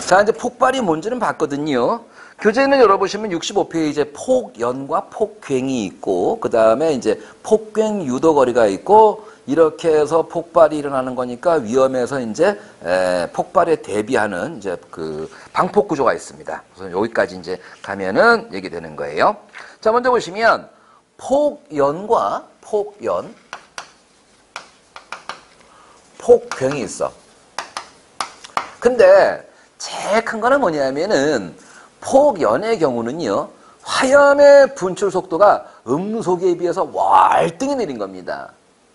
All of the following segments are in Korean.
자, 이제 폭발이 뭔지는 봤거든요. 교재는 열어보시면 65페이지에 폭연과 폭괭이 있고, 그 다음에 이제 폭괭 유도거리가 있고, 이렇게 해서 폭발이 일어나는 거니까 위험해서 이제 폭발에 대비하는 이제 그 방폭 구조가 있습니다. 그래서 여기까지 이제 가면은 얘기되는 거예요. 자, 먼저 보시면 폭연과 폭연, 폭괭이 있어. 근데 제일 큰 거는 뭐냐면은 폭연의 경우는요, 화염의 분출 속도가 음속에 비해서 월등히 느린 겁니다.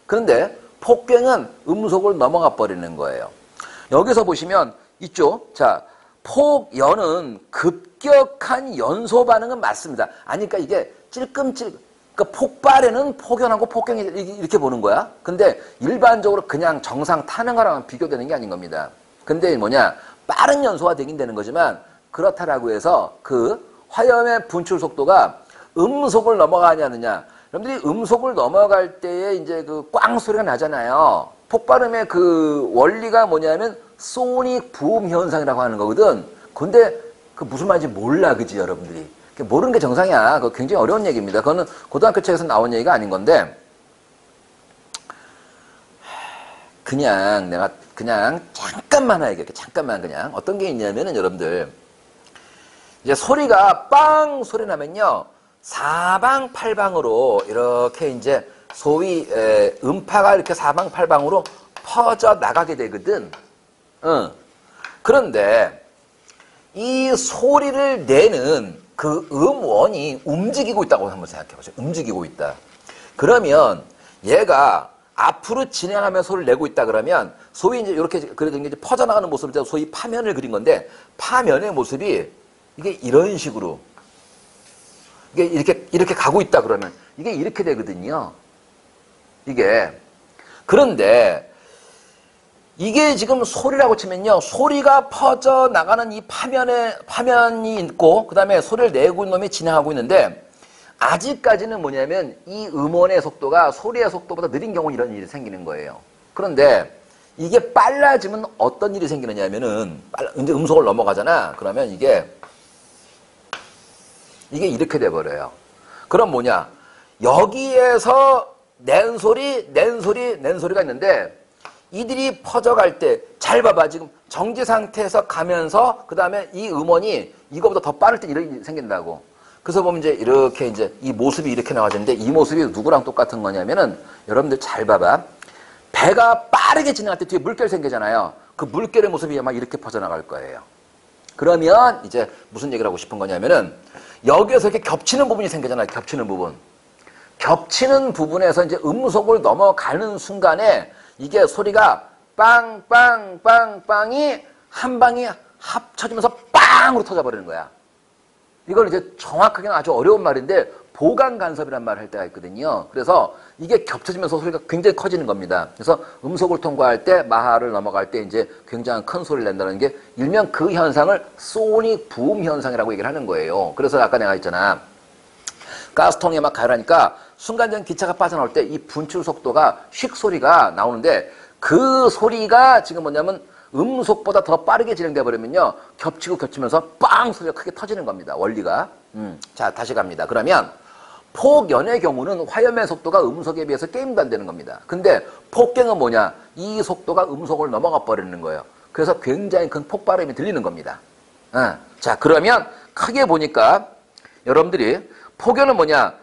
그런데 폭괭은 음속을 넘어가 버리는 거예요. 여기서 보시면 있죠. 자, 폭연은 급격한 연소 반응은 맞습니다. 아니, 그러니까 이게 찔끔찔끔, 그러니까 폭발에는 폭연하고 폭괭이 이렇게 보는 거야. 근데 일반적으로 그냥 정상 타는 거랑 비교되는 게 아닌 겁니다. 근데 뭐냐, 빠른 연소가 되긴 되는 거지만 그렇다라고 해서 그 화염의 분출 속도가 음속을 넘어가냐느냐. 여러분들이 음속을 넘어갈 때에 이제 그 꽝 소리가 나잖아요. 폭발음의 그 원리가 뭐냐면 소닉 부음 현상이라고 하는 거거든. 근데 그 무슨 말인지 몰라, 그지, 여러분들이. 모르는 게 정상이야. 그거 굉장히 어려운 얘기입니다. 그거는 고등학교 책에서 나온 얘기가 아닌 건데, 그냥 내가 그냥 잠깐만 하게, 잠깐만 그냥 어떤 게 있냐면은 여러분들, 이제 소리가 빵 소리 나면요, 사방팔방으로 이렇게 이제 소위 음파가 이렇게 사방팔방으로 퍼져 나가게 되거든. 그런데 이 소리를 내는 그 음원이 움직이고 있다고 한번 생각해 보세요. 움직이고 있다. 그러면 얘가 앞으로 진행하면서 소리를 내고 있다 그러면 소위 이제 이렇게 그래도 이제 퍼져나가는 모습을 소위 파면을 그린 건데, 파면의 모습이 이게 이런 식으로 이게 이렇게 가고 있다 그러면 이게 이렇게 되거든요. 이게. 그런데 이게 지금 소리라고 치면요, 소리가 퍼져나가는 이 파면이 있고, 그 다음에 소리를 내고 있는 놈이 진행하고 있는데, 아직까지는 뭐냐면 이 음원의 속도가 소리의 속도보다 느린 경우는 이런 일이 생기는 거예요. 그런데 이게 빨라지면 어떤 일이 생기느냐면은, 이제 음속을 넘어가잖아. 그러면 이게 이렇게 돼버려요. 그럼 뭐냐, 여기에서 낸 소리가 있는데, 이들이 퍼져갈 때, 잘 봐봐. 지금 정지 상태에서 가면서, 그 다음에 이 음원이 이거보다 더 빠를 때 이런 일이 생긴다고. 그래서 보면 이제 이렇게 이제 이 모습이 이렇게 나와지는데, 이 모습이 누구랑 똑같은 거냐면은, 여러분들 잘 봐봐. 배가 빠르게 진행할 때 뒤에 물결 생기잖아요. 그 물결의 모습이 아마 이렇게 퍼져나갈 거예요. 그러면 이제 무슨 얘기를 하고 싶은 거냐면은, 여기에서 이렇게 겹치는 부분이 생기잖아요. 겹치는 부분. 겹치는 부분에서 이제 음속을 넘어가는 순간에 이게 소리가 빵빵빵빵이 한 방이 합쳐지면서 빵으로 터져버리는 거야. 이걸 이제 정확하게는 아주 어려운 말인데 보강 간섭이란 말을 할 때가 있거든요. 그래서 이게 겹쳐지면서 소리가 굉장히 커지는 겁니다. 그래서 음속을 통과할 때, 마하를 넘어갈 때 이제 굉장히 큰 소리를 낸다는 게 일명 그 현상을 소닉 부음 현상이라고 얘기를 하는 거예요. 그래서 아까 내가 했잖아. 가스통에 막 가열하니까 순간적인 기차가 빠져나올 때 이 분출 속도가 휙 소리가 나오는데, 그 소리가 지금 뭐냐면 음속보다 더 빠르게 진행돼 버리면요, 겹치고 겹치면서 빵 소리가 크게 터지는 겁니다. 원리가. 자, 다시 갑니다. 그러면 폭연의 경우는 화염의 속도가 음속에 비해서 게임도 안 되는 겁니다. 근데 폭갱은 뭐냐, 이 속도가 음속을 넘어가 버리는 거예요. 그래서 굉장히 큰 폭발음이 들리는 겁니다. 자, 그러면 크게 보니까 여러분들이 폭연은 뭐냐,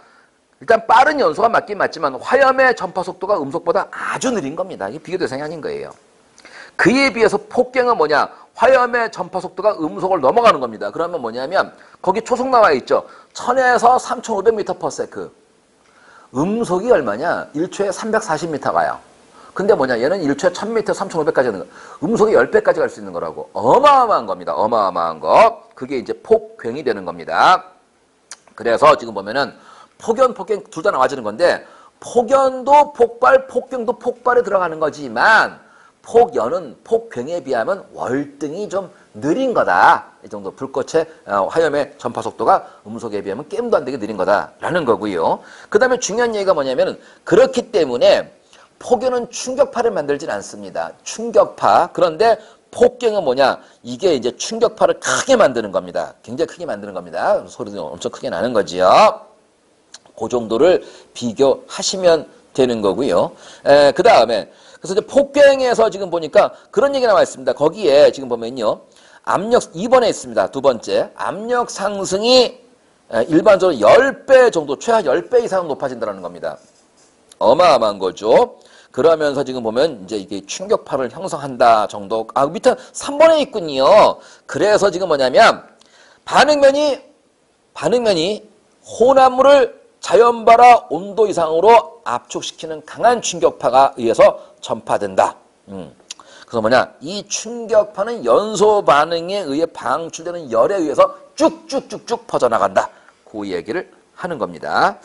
일단 빠른 연소가 맞긴 맞지만 화염의 전파 속도가 음속보다 아주 느린 겁니다. 이게 비교 대상이 아닌 거예요. 그에 비해서 폭갱은 뭐냐, 화염의 전파 속도가 음속을 넘어가는 겁니다. 그러면 뭐냐면 거기 초속 나와 있죠. 1000에서 3500m/s. 음속이 얼마냐? 1초에 340m 가요. 근데 뭐냐, 얘는 1초에 1000m, 3500까지 가는 거. 음속이 10배까지 갈 수 있는 거라고. 어마어마한 겁니다. 어마어마한 거. 그게 이제 폭괭이 되는 겁니다. 그래서 지금 보면은 폭연, 폭갱 둘 다 나와지는 건데, 폭연도 폭발, 폭갱도 폭발에 들어가는 거지만 폭연은 폭괭에 비하면 월등히 좀 느린 거다. 이 정도 불꽃의 화염의 전파 속도가 음속에 비하면 게임도 안 되게 느린 거다라는 거고요. 그 다음에 중요한 얘기가 뭐냐면은, 그렇기 때문에 폭연은 충격파를 만들진 않습니다. 충격파. 그런데 폭경은 뭐냐? 이게 이제 충격파를 크게 만드는 겁니다. 굉장히 크게 만드는 겁니다. 소리도 엄청 크게 나는 거지요. 그 정도를 비교하시면 되는 거고요. 그 다음에 그래서 이제 폭경에서 지금 보니까 그런 얘기 나와 있습니다. 거기에 지금 보면요. 압력 2번에 있습니다. 두 번째. 압력 상승이 일반적으로 10배 정도, 최하 10배 이상 높아진다는 겁니다. 어마어마한 거죠. 그러면서 지금 보면 이제 이게 충격파를 형성한다 정도. 밑에 3번에 있군요. 그래서 지금 뭐냐면 반응면이 혼합물을 자연발화 온도 이상으로 압축시키는 강한 충격파가 의해서 전파된다. 그래서 뭐냐? 이 충격파는 연소 반응에 의해 방출되는 열에 의해서 쭉쭉쭉쭉 퍼져나간다. 그 얘기를 하는 겁니다.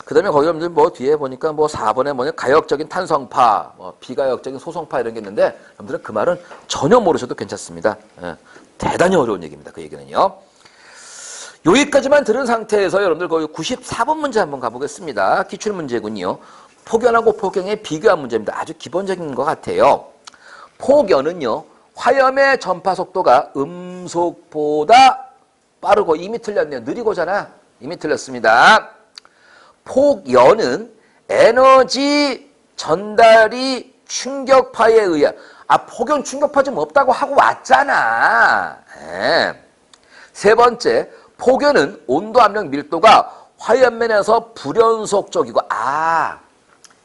그 다음에 거기 뭐 뒤에 보니까 뭐 4번에 뭐냐? 가역적인 탄성파, 뭐 비가역적인 소성파 이런 게 있는데 여러분들은 그 말은 전혀 모르셔도 괜찮습니다. 대단히 어려운 얘기입니다. 그 얘기는요. 여기까지만 들은 상태에서 여러분들 거기 94번 문제 한번 가보겠습니다. 기출문제군요. 폭연하고 폭경의 비교한 문제입니다. 아주 기본적인 것 같아요. 폭연은요. 화염의 전파 속도가 음속보다 빠르고 이미 틀렸네요. 느리고잖아. 이미 틀렸습니다. 폭연은 에너지 전달이 충격파에 의해 폭연 충격파 좀 없다고 하고 왔잖아. 세 번째, 폭연은 온도, 압력, 밀도가 화염면에서 불연속적이고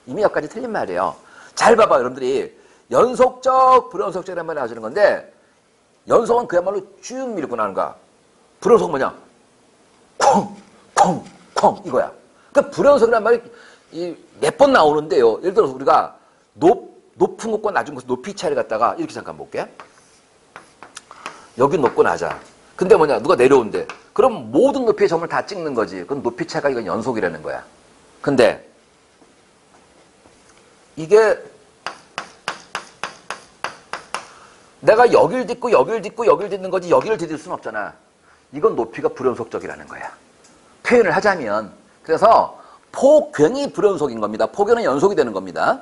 이미 여기까지 틀린 말이에요. 잘 봐봐 여러분들이 연속적, 불연속적이라는 말을 하시는 건데 연속은 그야말로 쭉 밀고 나는 거야. 불연속은 뭐냐? 콩 이거야. 그러니까 불연속이라는 말이 몇 번 나오는데요. 예를 들어서 우리가 높은 곳과 낮은 곳 높이 차이를 갖다가 이렇게 잠깐 볼게. 여기 높고 낮아. 근데 뭐냐? 누가 내려온대. 그럼 모든 높이의 점을 다 찍는 거지. 그건 높이 차이가 이건 연속이라는 거야. 근데 이게 내가 여길 딛고 여길 딛고 여길 딛는 거지 여기를 디딜 수는 없잖아. 이건 높이가 불연속적이라는 거야. 표현을 하자면. 그래서 폭경이 불연속인 겁니다. 폭연은 연속이 되는 겁니다.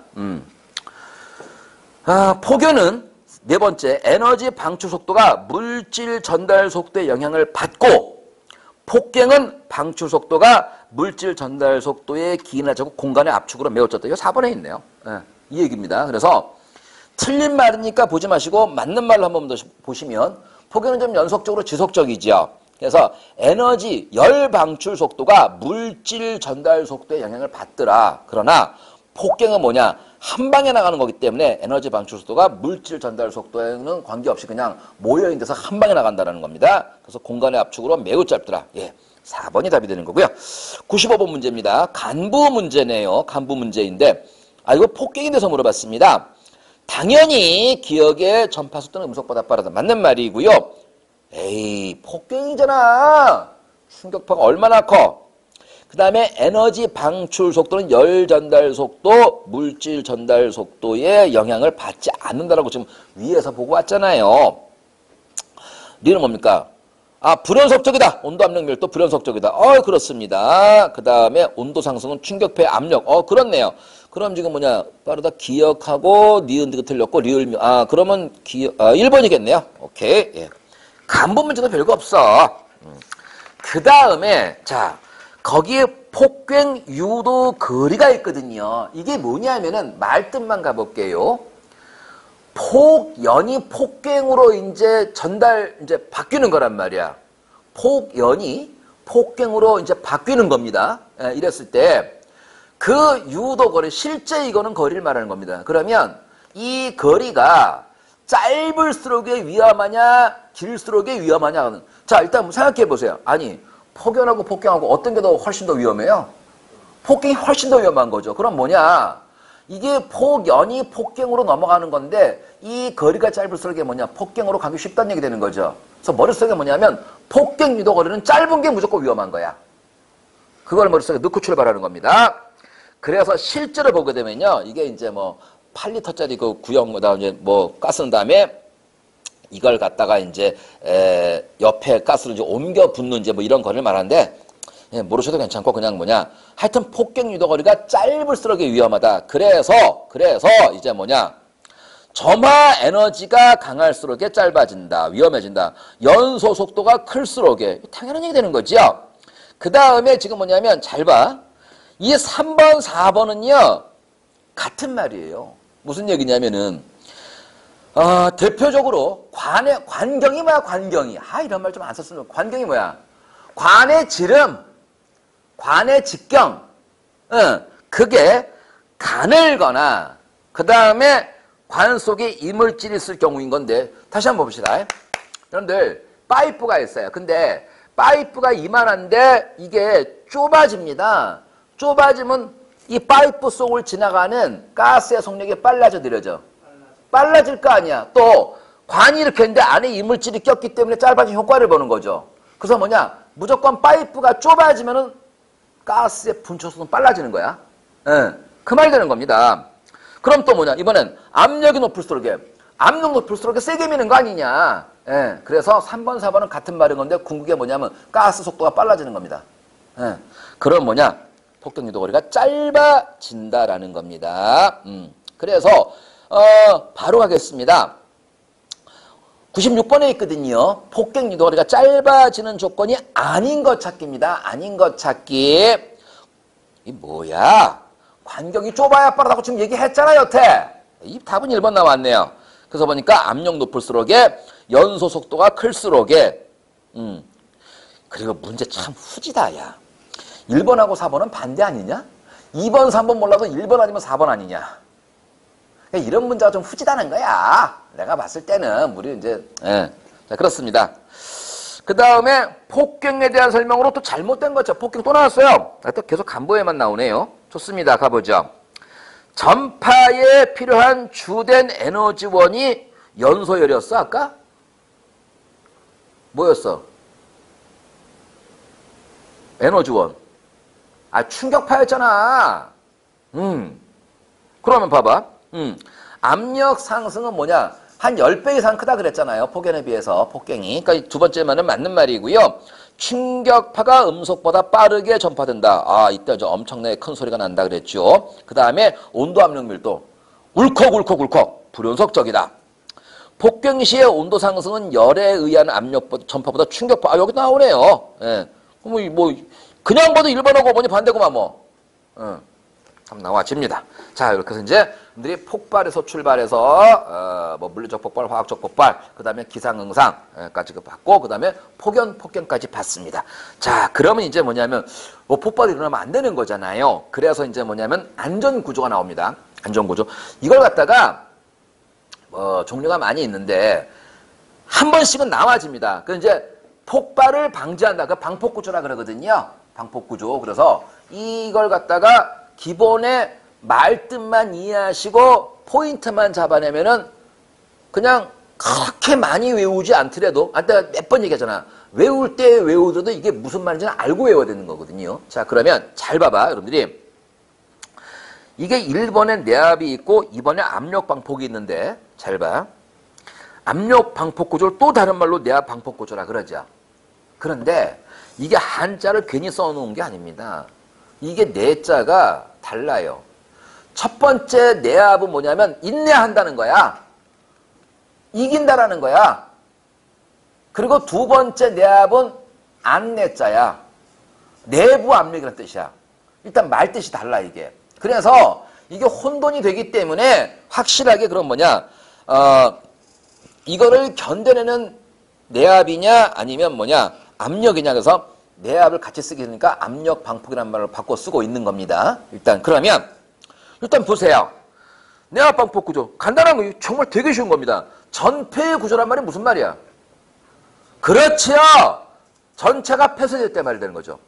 폭연은 네 번째, 에너지 방출 속도가 물질 전달 속도의 영향을 받고 폭경은 방출 속도가 물질 전달 속도에 기인하자고 공간의 압축으로 메워졌다. 이거 4번에 있네요. 이 얘기입니다. 그래서 틀린 말이니까 보지 마시고 맞는 말로 한번 더 보시면 폭연은 좀 연속적으로 지속적이죠. 그래서 에너지 열 방출 속도가 물질 전달 속도에 영향을 받더라. 그러나 폭경은 뭐냐? 한 방에 나가는 거기 때문에 에너지 방출 속도가 물질 전달 속도에는 관계없이 그냥 모여있는 데서 한 방에 나간다는 겁니다. 그래서 공간의 압축으로 매우 짧더라. 4번이 답이 되는 거고요. 95번 문제입니다. 간부 문제네요. 간부 문제인데 이거 폭경에 대해서 물어봤습니다. 당연히 기억의 전파 속도는 음속보다 빠르다. 맞는 말이고요. 폭경이잖아. 충격파가 얼마나 커? 그 다음에 에너지 방출 속도는 열 전달 속도, 물질 전달 속도에 영향을 받지 않는다라고 지금 위에서 보고 왔잖아요. 리는 뭡니까? 불연속적이다. 온도, 압력, 밀도 불연속적이다. 그렇습니다. 그 다음에 온도 상승은 충격파의 압력. 그렇네요. 그럼 지금 뭐냐? 빠르다 기억하고 니은디가 틀렸고 리을 그러면 1번이겠네요. 오케이. 간부 문제도 별거 없어. 그 다음에 자 거기에 폭경 유도 거리가 있거든요. 이게 뭐냐면은 말뜻만 가볼게요. 폭연이 폭경으로 이제 바뀌는 거란 말이야. 폭연이 폭경으로 이제 바뀌는 겁니다. 이랬을 때 그 유도 거리, 실제 이거는 거리를 말하는 겁니다. 그러면 이 거리가 짧을수록 위험하냐, 길수록 위험하냐. 자, 일단 생각해 보세요. 폭연하고 폭경하고 어떤 게 더 훨씬 더 위험해요? 폭경이 훨씬 더 위험한 거죠. 그럼 뭐냐? 이게 폭연이 폭경으로 넘어가는 건데 이 거리가 짧을수록 뭐냐? 폭경으로 가기 쉽다는 얘기 되는 거죠. 그래서 머릿속에 뭐냐면 폭경 유도 거리는 짧은 게 무조건 위험한 거야. 그걸 머릿속에 넣고 출발하는 겁니다. 그래서 실제로 보게 되면요. 이게 이제 뭐 8리터짜리 그 구형 이제 뭐 가스는 다음에 이걸 갖다가 이제 옆에 가스를 이제 옮겨 붓는 이제 뭐 이런 거를 말하는데 모르셔도 괜찮고 그냥 뭐냐 하여튼 폭경 유도 거리가 짧을수록 위험하다. 그래서 이제 뭐냐 점화 에너지가 강할수록 짧아진다. 위험해진다. 연소 속도가 클수록 당연한 얘기 되는 거죠. 그 다음에 지금 뭐냐면 잘 봐. 이 3번, 4번은요. 같은 말이에요. 무슨 얘기냐면은 대표적으로 관경이 뭐야? 관경이. 이런 말 좀 안 썼으면. 관경이 뭐야? 관의 지름, 관의 직경. 그게 가늘거나 그 다음에 관 속에 이물질이 있을 경우인 건데 다시 한번 봅시다. 여러분들 파이프가 있어요. 근데 파이프가 이만한데 이게 좁아집니다. 좁아지면 이 파이프 속을 지나가는 가스의 속력이 빨라져 느려져? 빨라질 거 아니야. 또 관이 이렇게 있는데 안에 이물질이 꼈기 때문에 짧아진 효과를 보는 거죠. 그래서 뭐냐? 무조건 파이프가 좁아지면은 가스의 분초 속도는 빨라지는 거야. 그 말 되는 겁니다. 그럼 또 뭐냐? 이번엔 압력이 높을수록 압력 높을수록 세게 미는 거 아니냐? 그래서 3번, 4번은 같은 말인 건데 궁극이 뭐냐면 가스 속도가 빨라지는 겁니다. 그럼 뭐냐? 폭격 유도 거리가 짧아진다라는 겁니다. 그래서 바로 가겠습니다. 96번에 있거든요. 폭격 유도 거리가 짧아지는 조건이 아닌 것 찾기입니다. 아닌 것 찾기. 이 뭐야? 관경이 좁아야 빠르다고 지금 얘기했잖아요, 여태. 이 답은 1번 나왔네요. 그래서 보니까 압력 높을수록 연소 속도가 클수록 그리고 문제 참 후지다, 야. 1번하고 4번은 반대 아니냐? 2번, 3번 몰라도 1번 아니면 4번 아니냐? 그러니까 이런 문제가 좀 후지다는 거야. 내가 봤을 때는 우리 이제 자, 그렇습니다. 그 다음에 폭경에 대한 설명으로 또 잘못된 거죠. 폭경 또 나왔어요. 또 계속 간보에만 나오네요. 좋습니다. 가보죠. 전파에 필요한 주된 에너지원이 연소열이었어 아까? 뭐였어? 에너지원. 충격파였잖아. 그러면 봐봐. 압력 상승은 뭐냐? 한 10배 이상 크다 그랬잖아요. 폭염에 비해서 폭경이. 그러니까 두 번째 말은 맞는 말이고요. 충격파가 음속보다 빠르게 전파된다. 이때 엄청나게 큰 소리가 난다 그랬죠. 그 다음에 온도 압력 밀도. 울컥울컥울컥. 불연속적이다. 폭경 시의 온도 상승은 열에 의한 압력 전파보다 충격파. 여기 나오네요. 그냥 봐도 1번하고 5번이 반대구만 뭐. 한번 나와집니다. 자, 이렇게 해서 이제 여러분들이 폭발에서 출발해서 뭐 물리적 폭발, 화학적 폭발, 그 다음에 기상응상까지 받고, 그 다음에 폭염까지 받습니다. 자, 그러면 이제 뭐냐면 뭐 폭발이 일어나면 안 되는 거잖아요. 그래서 이제 뭐냐면 안전구조가 나옵니다. 안전구조. 이걸 갖다가 종류가 많이 있는데 한 번씩은 나와집니다. 그 이제 폭발을 방지한다. 그 방폭구조라 그러거든요. 방폭구조. 그래서 이걸 갖다가 기본의 말뜻만 이해하시고 포인트만 잡아내면은 그냥 그렇게 많이 외우지 않더라도 내가 몇 번 얘기하잖아. 외울 때 외우더라도 이게 무슨 말인지는 알고 외워야 되는 거거든요. 자, 그러면 잘 봐봐 여러분들이. 이게 1번에 내압이 있고 2번에 압력 방폭이 있는데 잘 봐. 압력 방폭 구조를 또 다른 말로 내압 방폭 구조라 그러죠. 그런데 이게 한자를 괜히 써놓은 게 아닙니다. 이게 내자가 달라요. 첫 번째 내압은 뭐냐면 인내한다는 거야. 이긴다라는 거야. 그리고 두 번째 내압은 안내자야. 내부 압력이라는 뜻이야. 일단 말 뜻이 달라 이게. 그래서 이게 혼돈이 되기 때문에 확실하게 그럼 뭐냐 이거를 견뎌내는 내압이냐 아니면 뭐냐 압력이냐. 그래서 내압을 같이 쓰게 되니까 압력 방폭이라는 말을 바꿔 쓰고 있는 겁니다. 일단 그러면 일단 보세요. 내압 방폭 구조 간단한 거 정말 되게 쉬운 겁니다. 전폐의 구조란 말이 무슨 말이야? 그렇지요. 전체가 폐쇄될 때 말이 되는 거죠.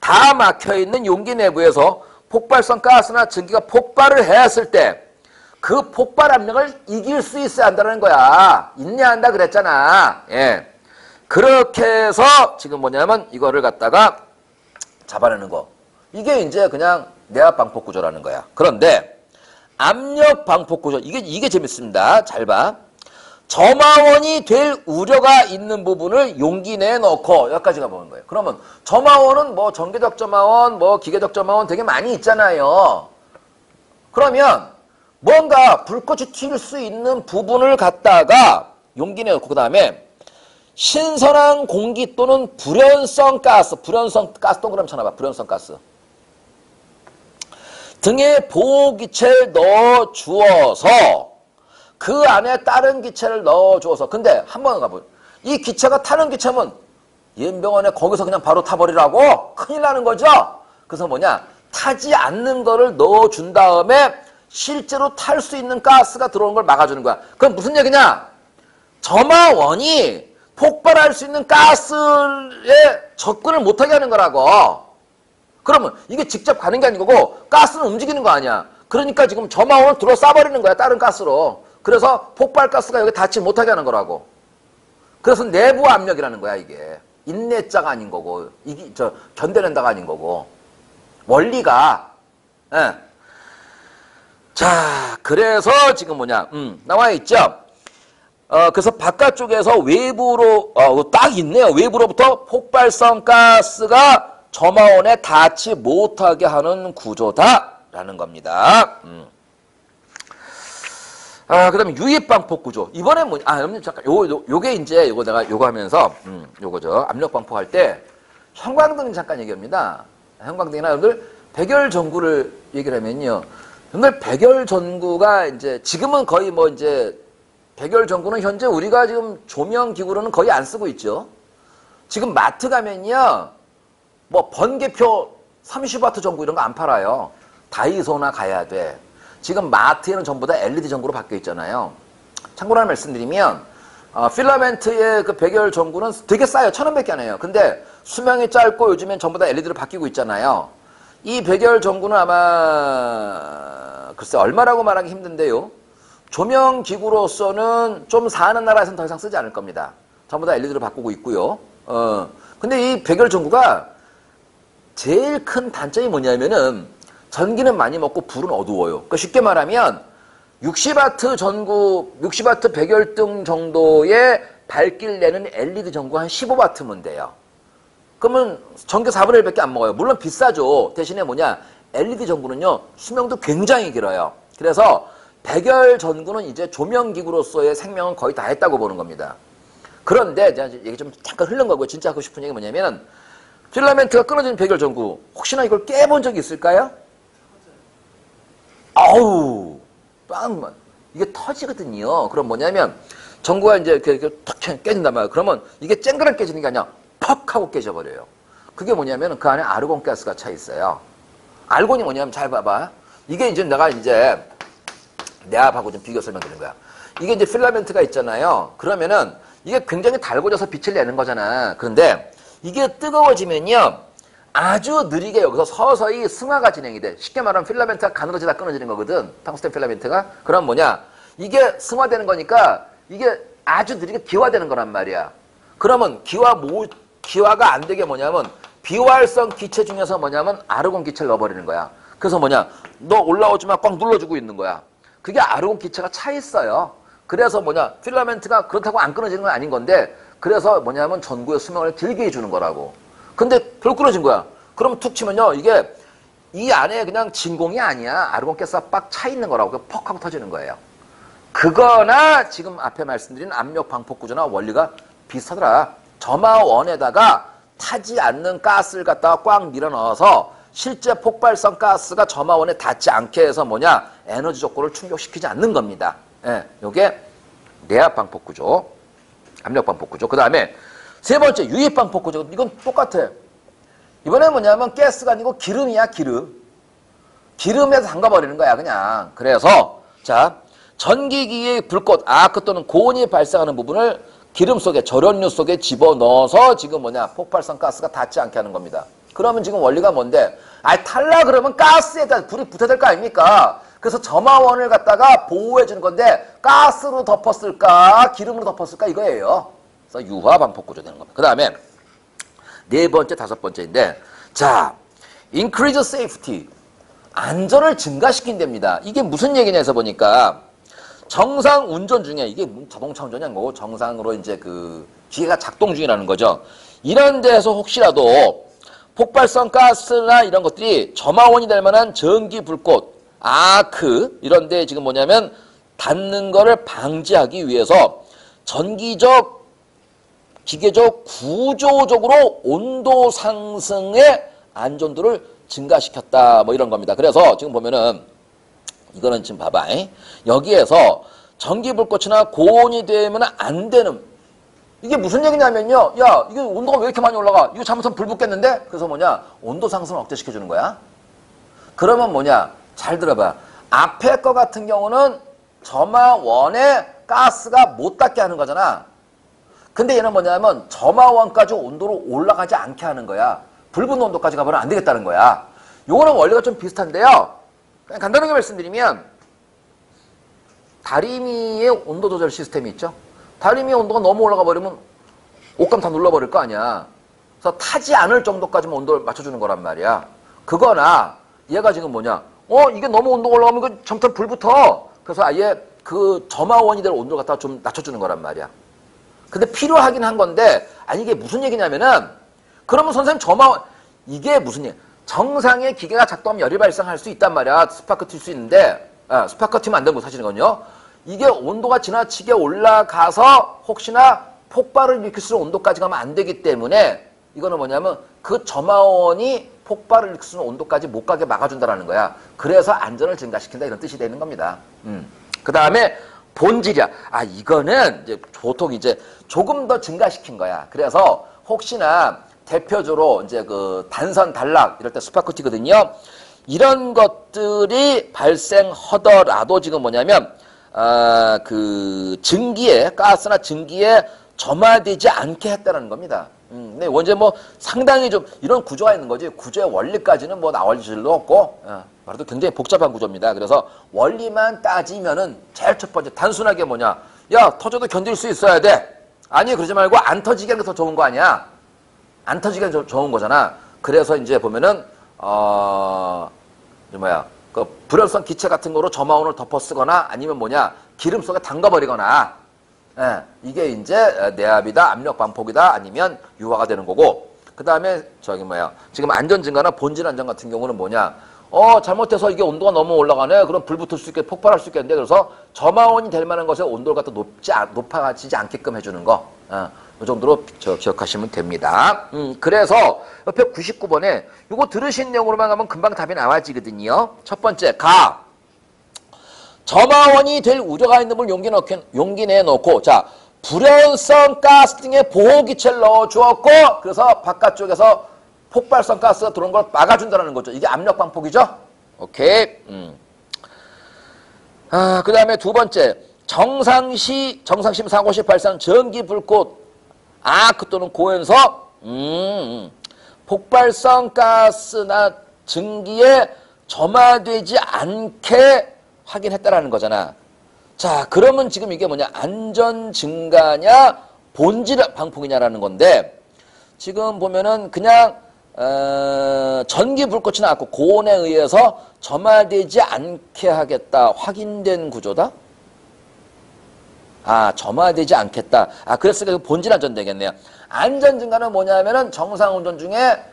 다 막혀있는 용기 내부에서 폭발성 가스나 증기가 폭발을 했을 때 그 폭발 압력을 이길 수 있어야 한다는 거야. 인내한다 그랬잖아. 예. 그렇게 해서 지금 뭐냐면 이거를 갖다가 잡아내는 거. 이게 이제 그냥 내압 방폭 구조라는 거야. 그런데 압력 방폭 구조 이게 재밌습니다. 잘 봐. 점화원이 될 우려가 있는 부분을 용기 내에 넣고 여기까지가 보는 거예요. 그러면 점화원은 뭐 전기적 점화원, 뭐 기계적 점화원 되게 많이 있잖아요. 그러면 뭔가 불꽃이 튈 수 있는 부분을 갖다가 용기내 놓고 그 다음에 신선한 공기 또는 불연성 가스 동그라미 쳐놔봐. 불연성 가스 등의 보호기체를 넣어 주어서 그 안에 다른 기체를 넣어 주어서 근데 한번 가보요. 이 기체가 타는 기체면 연병원에 거기서 그냥 바로 타버리라고? 큰일 나는 거죠? 그래서 뭐냐? 타지 않는 거를 넣어준 다음에 실제로 탈 수 있는 가스가 들어오는 걸 막아주는 거야. 그럼 무슨 얘기냐? 점화원이 폭발할 수 있는 가스에 접근을 못하게 하는 거라고. 그러면 이게 직접 가는 게 아니고 가스는 움직이는 거 아니야. 그러니까 지금 점화원을 둘러싸버리는 거야. 다른 가스로. 그래서 폭발 가스가 여기 닿지 못하게 하는 거라고. 그래서 내부 압력이라는 거야 이게. 인내자가 아닌 거고 이게 견뎌낸다가 아닌 거고. 원리가 예. 자 그래서 지금 뭐냐 나와 있죠. 그래서 바깥쪽에서 외부로 딱 있네요. 외부로부터 폭발성 가스가 점화원에 닿지 못하게 하는 구조다라는 겁니다. 그 다음에 유입방폭 구조. 이번엔 뭐냐. 여러분, 잠깐, 요게 이제, 요거 하면서, 요거죠. 압력방폭 할 때, 형광등 잠깐 얘기합니다. 형광등이나 여러분들, 백열전구를 얘기를 하면요. 여러분들, 백열전구가 이제, 지금은 거의 뭐 이제, 백열전구는 현재 우리가 지금 조명기구로는 거의 안 쓰고 있죠. 지금 마트 가면요. 뭐, 번개표 30W 전구 이런 거 안 팔아요. 다이소나 가야 돼. 지금 마트에는 전부 다 LED 전구로 바뀌어 있잖아요. 참고로 하나 말씀드리면 필라멘트의 그 백열 전구는 되게 싸요. 1,000원밖에 안 해요. 근데 수명이 짧고 요즘엔 전부 다 LED로 바뀌고 있잖아요. 이 백열 전구는 아마 글쎄 얼마라고 말하기 힘든데요. 조명기구로서는 좀 사는 나라에서는 더 이상 쓰지 않을 겁니다. 전부 다 LED로 바꾸고 있고요. 근데 이 백열 전구가 제일 큰 단점이 뭐냐면은 전기는 많이 먹고 불은 어두워요. 그러니까 쉽게 말하면 60W 전구, 60W 백열등 정도의 밝기를 내는 LED 전구 한 15W면 돼요. 그러면 전기 4분의 1밖에 안 먹어요. 물론 비싸죠. 대신에 뭐냐? LED 전구는요. 수명도 굉장히 길어요. 그래서 백열 전구는 이제 조명기구로서의 생명은 거의 다 했다고 보는 겁니다. 그런데 제가 얘기 좀 잠깐 흐른 거고요. 진짜 하고 싶은 얘기 뭐냐면 필라멘트가 끊어진 백열 전구 혹시나 이걸 깨본 적이 있을까요? 아우, 빵만. 이게 터지거든요. 그럼 뭐냐면, 전구가 이제 이렇게 탁 깨진단 말이에요. 그러면 이게 쨍그랑 깨지는 게 아니라 퍽 하고 깨져버려요. 그게 뭐냐면 그 안에 아르곤 가스가 차 있어요. 아르곤이 뭐냐면 잘 봐봐. 이게 이제 내가 이제 내 앞하고 좀 비교 설명드리는 거야. 이게 이제 필라멘트가 있잖아요. 그러면은 이게 굉장히 달궈져서 빛을 내는 거잖아. 그런데 이게 뜨거워지면요. 아주 느리게 여기서 서서히 승화가 진행이 돼. 쉽게 말하면 필라멘트가 가늘어지다 끊어지는 거거든. 탕스텐 필라멘트가. 그럼 뭐냐. 이게 승화되는 거니까 이게 아주 느리게 기화되는 거란 말이야. 그러면 기화가 안 되게 뭐냐면 비활성 기체 중에서 뭐냐면 아르곤 기체를 넣어버리는 거야. 그래서 뭐냐. 너 올라오지 마. 꽉 눌러주고 있는 거야. 그게 아르곤 기체가 차 있어요. 그래서 뭐냐. 필라멘트가 그렇다고 안 끊어지는 건 아닌 건데 그래서 뭐냐면 전구의 수명을 길게 해주는 거라고. 근데 결 끊어진 거야. 그럼 툭 치면요. 이게 이 안에 그냥 진공이 아니야. 아르곤 가스가 빡 차 있는 거라고. 퍽 하고 터지는 거예요. 그거나 지금 앞에 말씀드린 압력 방폭 구조나 원리가 비슷하더라. 점화원에다가 타지 않는 가스를 갖다가 꽉 밀어 넣어서 실제 폭발성 가스가 점화원에 닿지 않게 해서 뭐냐. 에너지 조건을 충족시키지 않는 겁니다. 예, 요게 내압 방폭 구조. 압력 방폭 구조. 그 다음에 세 번째 유입 방폭 구조. 이건 똑같아. 이번에 뭐냐면 가스가 아니고 기름이야. 기름에서 담가버리는 거야 그냥. 그래서 자 전기기의 불꽃 아크 또는 고온이 발생하는 부분을 기름 속에 절연류 속에 집어넣어서 지금 뭐냐 폭발성 가스가 닿지 않게 하는 겁니다. 그러면 지금 원리가 뭔데? 탈라 그러면 가스에다 불이 붙어야 될 거 아닙니까? 그래서 점화원을 갖다가 보호해주는 건데 가스로 덮었을까 기름으로 덮었을까 이거예요. 그래서 유화 방폭 구조 되는 겁니다. 그 다음에 네 번째, 다섯 번째인데 자, increase safety 안전을 증가시킨답니다. 이게 무슨 얘기냐 해서 보니까 정상 운전 중에 이게 자동차 운전이 아니고 정상으로 이제 그 기계가 작동 중이라는 거죠. 이런 데서 혹시라도 폭발성 가스나 이런 것들이 점화원이 될 만한 전기 불꽃 아크 이런 데 지금 뭐냐면 닿는 거를 방지하기 위해서 전기적, 기계적, 구조적으로 온도 상승의 안전도를 증가시켰다. 뭐 이런 겁니다. 그래서 지금 보면은 이거는 지금 봐봐. 여기에서 전기불꽃이나 고온이 되면 안 되는, 이게 무슨 얘기냐면요. 야, 이게 온도가 왜 이렇게 많이 올라가? 이거 잘못하면 불 붙겠는데? 그래서 뭐냐? 온도 상승을 억제시켜주는 거야. 그러면 뭐냐? 잘 들어봐. 앞에 거 같은 경우는 점화원에 가스가 못 닿게 하는 거잖아. 근데 얘는 뭐냐면 점화원까지 온도로 올라가지 않게 하는 거야. 불 붙는 온도까지 가면 안 되겠다는 거야. 요거는 원리가 좀 비슷한데요. 그냥 간단하게 말씀드리면 다리미의 온도 조절 시스템이 있죠. 다리미의 온도가 너무 올라가 버리면 옷감 다 눌러버릴 거 아니야. 그래서 타지 않을 정도까지만 온도를 맞춰주는 거란 말이야. 그거나 얘가 지금 뭐냐. 이게 너무 온도가 올라가면 그 점점 불 붙어. 그래서 아예 그 점화원이 될 온도를 갖다가 좀 낮춰주는 거란 말이야. 근데 필요하긴 한 건데, 아니 이게 무슨 얘기냐면은, 그러면 선생님 이게 무슨 얘기? 정상의 기계가 작동하면 열이 발생할 수 있단 말이야. 스파크 튈 수 있는데, 스파크 튀면 안 되는 거 사실은요. 이게 온도가 지나치게 올라가서 혹시나 폭발을 일으킬 수 있는 온도까지 가면 안 되기 때문에 이거는 뭐냐면 그 점화원이 폭발을 일으킬 수 있는 온도까지 못 가게 막아준다는 거야. 그래서 안전을 증가시킨다 이런 뜻이 되는 겁니다. 그 다음에 본질이야. 이거는 이제 보통 이제 조금 더 증가시킨 거야. 그래서 혹시나 대표적으로 이제 그 단선 단락 이럴 때 스파크 튀거든요. 이런 것들이 발생하더라도 지금 뭐냐면 그 증기에 가스나 증기에 점화되지 않게 했다는 겁니다. 근데 원제 뭐 상당히 좀 이런 구조가 있는 거지 구조의 원리까지는 뭐 나올 일도 없고 말해도 굉장히 복잡한 구조입니다. 그래서 원리만 따지면은 제일 첫 번째 단순하게 뭐냐, 야 터져도 견딜 수 있어야 돼. 아니 그러지 말고 안 터지게 하는 게 더 좋은 거 아니야. 안 터지게 좋은 거잖아. 그래서 이제 보면은 그 불연성 기체 같은 거로 점화원을 덮어 쓰거나 아니면 뭐냐 기름 속에 담가버리거나 이게 이제 내압이다, 압력 반폭이다, 아니면 유화가 되는 거고. 그 다음에 지금 안전 증가나 본질 안전 같은 경우는 뭐냐, 잘못해서 이게 온도가 너무 올라가네. 그럼 불 붙을 수 있게 폭발할 수 있겠는데, 그래서 점화원이 될 만한 것에 온도를 갖다 높아지지 않게끔 해주는 거. 이 정도로 기억하시면 됩니다. 그래서 옆에 99번에 이거 들으신 내용으로만 가면 금방 답이 나와지거든요. 첫 번째, 점화원이 될 우려가 있는 물 용기 내에 넣고, 자, 불연성 가스 등의 보호기체를 넣어주었고, 그래서 바깥쪽에서 폭발성 가스가 들어온 걸 막아준다는 거죠. 이게 압력 방폭이죠? 오케이. 그 다음에 두 번째, 정상시 사고 시 발생 전기 불꽃, 아크 또는 고연서, 폭발성 가스나 증기에 점화되지 않게 확인했다라는 거잖아. 자, 그러면 지금 이게 뭐냐? 안전 증가냐, 본질 방폭이냐라는 건데, 지금 보면은 그냥 전기 불꽃이 나왔고 고온에 의해서 점화되지 않게 하겠다. 확인된 구조다? 점화되지 않겠다. 그랬으니까 본질 안전 되겠네요. 안전 증가는 뭐냐면은 정상 운전 중에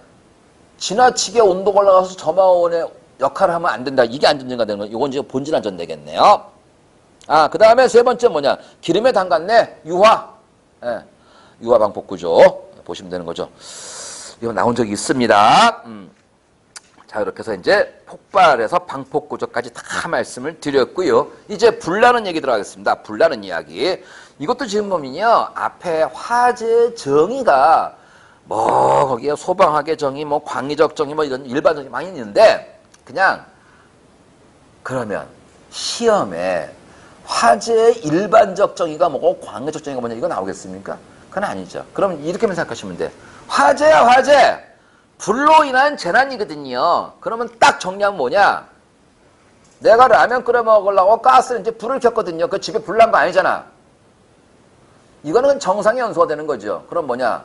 지나치게 온도가 올라가서 점화원의 역할을 하면 안 된다. 이게 안전 증가 되는 거. 이건 지금 본질 안전 되겠네요. 그 다음에 세 번째 뭐냐? 기름에 담갔네. 유화. 유화 방폭 구조. 보시면 되는 거죠. 이거 나온 적이 있습니다. 자, 이렇게 해서 이제 폭발에서 방폭 구조까지 다 말씀을 드렸고요. 이제 불나는 얘기 들어가겠습니다. 불나는 이야기. 이것도 지금 보면요. 앞에 화재 정의가 뭐 거기에 소방학의 정의, 뭐 광의적 정의, 뭐 이런 일반적인 많이 있는데, 그냥 그러면 시험에 화재의 일반적 정의가 뭐고 광의적 정의가 뭐냐 이거 나오겠습니까? 그건 아니죠. 그럼 이렇게만 생각하시면 돼. 화재야 화재. 불로 인한 재난이거든요. 그러면 딱 정리하면 뭐냐? 내가 라면 끓여 먹으려고 가스를 이제 불을 켰거든요. 그 집에 불난 거 아니잖아. 이거는 정상의 연소가 되는 거죠. 그럼 뭐냐?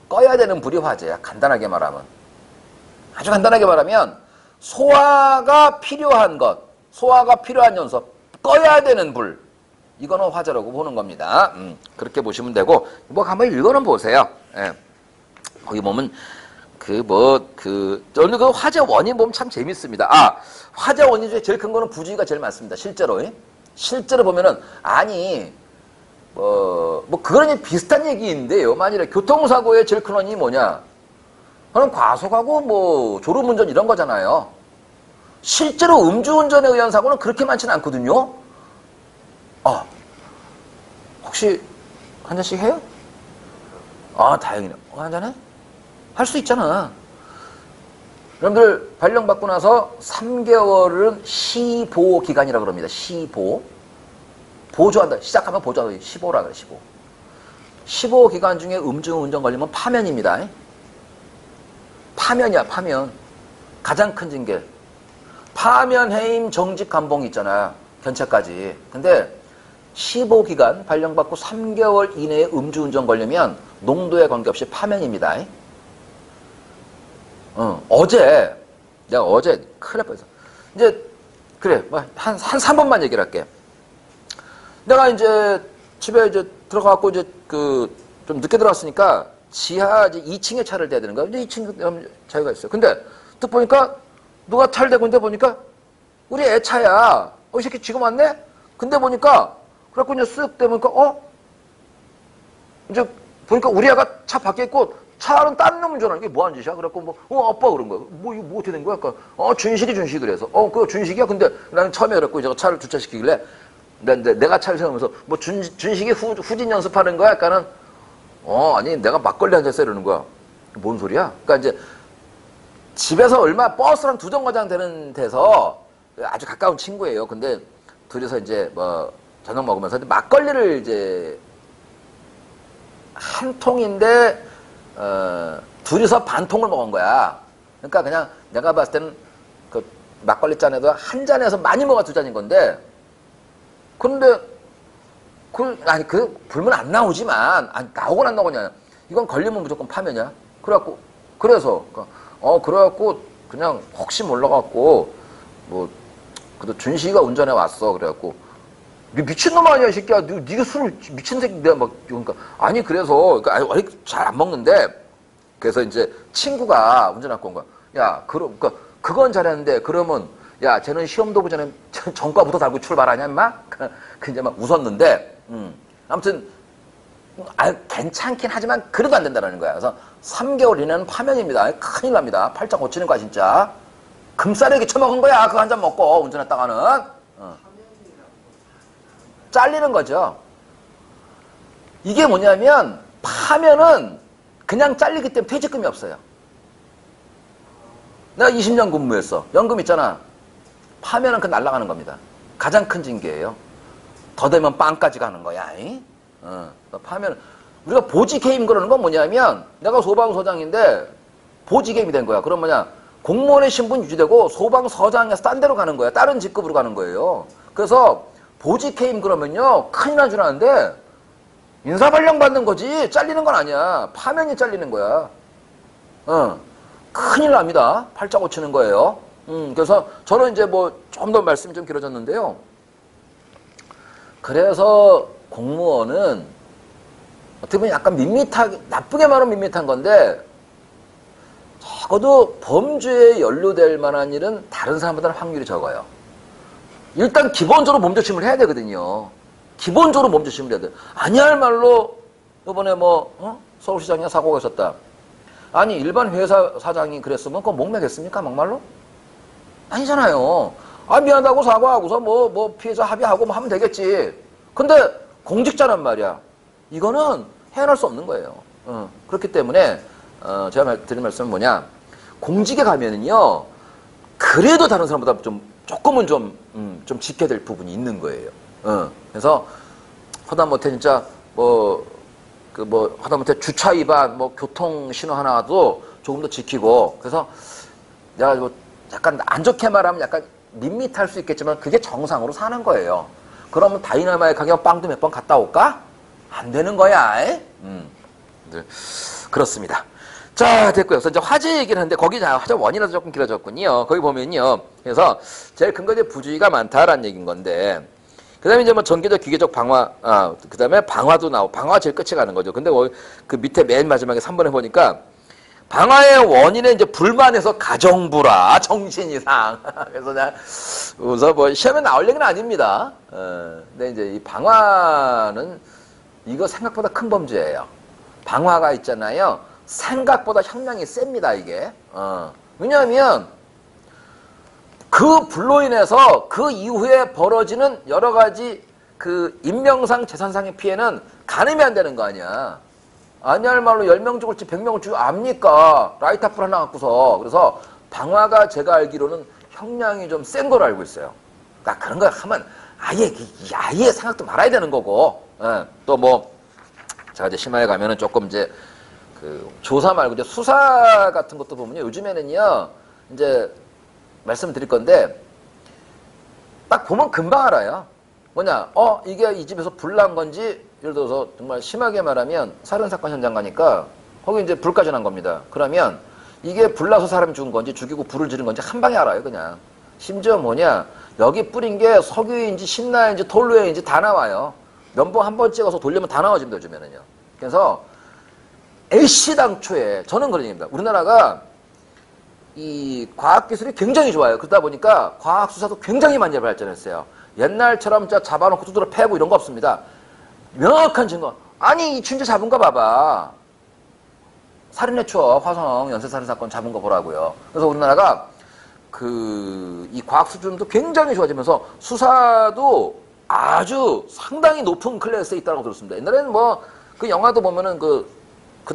꺼야 되는 불이 화재야. 간단하게 말하면. 아주 간단하게 말하면 소화가 필요한 것, 소화가 필요한 연소, 꺼야 되는 불. 이거는 화재라고 보는 겁니다. 그렇게 보시면 되고, 뭐 한번 읽어는 보세요. 거기 보면 오늘 그 화재 원인 보면 참 재밌습니다. 아, 화재 원인 중에 제일 큰 거는 부주의가 제일 많습니다. 실제로. 실제로 보면은, 아니, 그거는 비슷한 얘기인데요. 만일에 교통사고의 제일 큰 원인이 뭐냐? 그럼 과속하고 졸음운전 이런 거잖아요. 실제로 음주운전에 의한 사고는 그렇게 많지는 않거든요. 혹시 한 잔씩 해요? 다행이네. 한 잔 해? 할 수 있잖아. 여러분들 발령받고 나서 3개월은 시보 기간이라고 그럽니다. 시보. 보조한다. 시작하면 보조한다. 15라 그래, 15. 15 기간 중에 음주운전 걸리면 파면입니다. 파면이야, 파면. 가장 큰 징계. 파면, 해임, 정직, 감봉이 있잖아. 견책까지. 근데 15기간 발령받고 3개월 이내에 음주운전 걸리면 농도에 관계없이 파면입니다. 내가 어제 큰일 날 뻔했어. 이제, 그래, 한 3번만 얘기를 할게. 내가 이제 집에 이제 들어가갖고 이제 좀 늦게 들어왔으니까 지하 이제 2층에 차를 대야 되는 거야. 근데 2층 자유가 있어요. 근데 딱 보니까 누가 차를 대고 있는데 보니까 우리 애 차야. 이 새끼 지금 왔네? 근데 보니까 그래갖고 이제 쓱 대보니까 이제 보니까 우리 애가 차 밖에 있고 차는 다른 놈 운전하는 게 뭐 하는 짓이야? 그래갖고 아빠 그런 거야. 이거 어떻게 된 거야? 그러니까 준식이 그래서. 그거 준식이야? 근데 나는 처음에 그랬고 이제 차를 주차시키길래 내가 차를 세우면서 준식이 후진 연습하는 거야? 약간은 아니 내가 막걸리 한 잔 쎄려는 거야. 뭔 소리야? 그러니까 이제 집에서 얼마 버스랑 2정거장 되는 데서 아주 가까운 친구예요. 근데 둘이서 이제 저녁 먹으면서 막걸리를 이제 한 통인데 둘이서 반 통을 먹은 거야. 그러니까 그냥 내가 봤을 때는 그 막걸리 잔에도 한 잔에서 많이 먹어 2잔인 건데 근데 불면 안 나오지만 나오건 안 나오냐 이건 걸리면 무조건 파면이야. 그래서 그래갖고 그냥 혹시 몰라갖고 그래도 준식이가 운전해 왔어. 그래갖고 미친놈 아니야 이 새끼야. 네가 술을 미친 새끼 내가 막 그러니까 아니 그래서 원래 잘 안 먹는데 그래서 이제 친구가 운전하고 온 거야. 야 그러니까 그건 잘했는데 그러면 야 쟤는 시험도 보기 전에 전과부터 달고 출발하냐 임마? 그 이제 막 웃었는데 아무튼 괜찮긴 하지만 그래도 안 된다는 거야. 그래서 3개월 이내는 파면입니다. 큰일 납니다. 팔짱 고치는 거야 진짜. 금싸레기 처먹은 거야. 그거 한 잔 먹고 운전했다가는 잘리는 거죠. 이게 뭐냐면 파면은 그냥 잘리기 때문에 퇴직금이 없어요. 내가 20년 근무했어. 연금 있잖아. 파면은 그 날아가는 겁니다. 가장 큰 징계예요. 더 되면 빵까지 가는 거야. 파면 우리가 보직해임 그러는 건 뭐냐면 내가 소방서장인데 보직해임이 된 거야. 그럼 뭐냐 공무원의 신분 유지되고 소방서장에서 딴 데로 가는 거야. 다른 직급으로 가는 거예요. 그래서 보직해임 그러면요 큰일 난 줄 아는데 인사발령 받는 거지 잘리는 건 아니야. 파면이 잘리는 거야. 큰일 납니다. 팔자 고치는 거예요. 그래서 저는 이제 좀 더 말씀이 좀 길어졌는데요. 그래서 공무원은 어떻게 보면 약간 나쁘게 말하면 밋밋한 건데 적어도 범죄에 연루될 만한 일은 다른 사람보다는 확률이 적어요. 일단 기본적으로 몸조심을 해야 되거든요. 기본적으로 몸조심을 해야 돼. 아니할 말로 이번에 서울시장에 사고가 있었다. 아니 일반 회사 사장이 그랬으면 그거 목매겠습니까? 막말로? 아니잖아요. 미안하다고 사과하고서 피해자 합의하고 하면 되겠지. 근데 공직자란 말이야. 이거는 헤어날 수 없는 거예요. 그렇기 때문에 제가 드린 말씀은 뭐냐. 공직에 가면은요. 그래도 다른 사람보다 조금은 좀 지켜야 될 부분이 있는 거예요. 그래서 하다못해 진짜 하다못해 주차 위반 교통 신호 하나도 조금 더 지키고 그래서 내가 약간 안 좋게 말하면 약간 밋밋할 수 있겠지만 그게 정상으로 사는 거예요. 그러면 다이나마이트 가게 빵도 몇 번 갔다 올까? 안 되는 거야. 네, 그렇습니다. 자, 됐고요. 그래서 이제 화재 얘기를 하는데 거기 화재 원인이라서 조금 길어졌군요. 거기 보면요. 그래서 제일 큰 건 이제 부주의가 많다라는 얘기인 건데 그 다음에 이제 전개적, 기계적 방화, 그 다음에 방화도 방화가 제일 끝에 가는 거죠. 근데 그 밑에 맨 마지막에 3번에 보니까 방화의 원인은 이제 불만해서 가정불화, 정신이상. 그래서 그냥 그래서 뭐 시험에 나올 얘기는 아닙니다. 근데 이제 이 방화는 이거 생각보다 큰 범죄예요. 방화가 있잖아요. 생각보다 형량이 셉니다, 이게. 왜냐하면 그 불로 인해서 그 이후에 벌어지는 여러 가지 그 인명상, 재산상의 피해는 가늠이 안 되는 거 아니야. 아니할 말로 10명 죽을지 100명을 죽여 압니까? 라이터풀 하나 갖고서. 그래서 방화가 제가 알기로는 형량이 좀 센 걸로 알고 있어요. 그러니까 그런 거 하면 아예 생각도 말아야 되는 거고. 또 뭐 제가 이제 심화에 가면은 조금 이제 그 조사 말고 이제 수사 같은 것도 보면요. 요즘에는요. 이제 말씀드릴 건데 딱 보면 금방 알아요. 뭐냐? 이게 이 집에서 불 난 건지 예를 들어서 정말 심하게 말하면 살인사건 현장 가니까 거기 이제 불까지 난 겁니다. 그러면 이게 불나서 사람이 죽은 건지 죽이고 불을 지른 건지 한 방에 알아요, 그냥. 심지어 뭐냐? 여기 뿌린 게 석유인지 신나인지 톨루에인지 다 나와요. 면봉 한 번 찍어서 돌리면 다 나와집니다, 요즘에는요. 그래서 애시당초에 저는 그런 얘기입니다. 우리나라가 이 과학기술이 굉장히 좋아요. 그러다 보니까 과학수사도 굉장히 많이 발전했어요. 옛날처럼 잡아놓고 두드러 패고 이런 거 없습니다. 명확한 증거. 아니, 이 춘재 잡은 거 봐봐. 살인의 추억, 화성 연쇄살인사건 잡은 거 보라고요. 그래서 우리나라가 이 과학 수준도 굉장히 좋아지면서 수사도 아주 상당히 높은 클래스에 있다고 들었습니다. 옛날에는 뭐, 그 영화도 보면은 그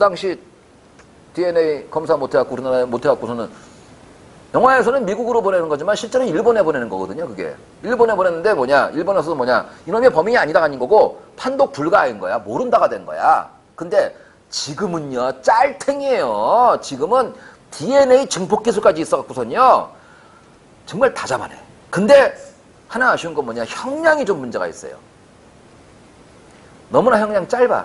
당시 DNA 검사 못해갖고 우리나라에 못해갖고서는 영화에서는 미국으로 보내는 거지만 실제로는 일본에 보내는 거거든요, 그게. 일본에 보냈는데 뭐냐, 일본에서도 뭐냐, 이놈의 범인이 아니다가 아닌 거고 판독 불가인 거야. 모른다가 된 거야. 근데 지금은요, 짤탱이에요. 지금은 DNA 증폭 기술까지 있어갖고선요, 정말 다 잡아내. 근데 하나 아쉬운 건 뭐냐, 형량이 좀 문제가 있어요. 너무나 형량 짧아.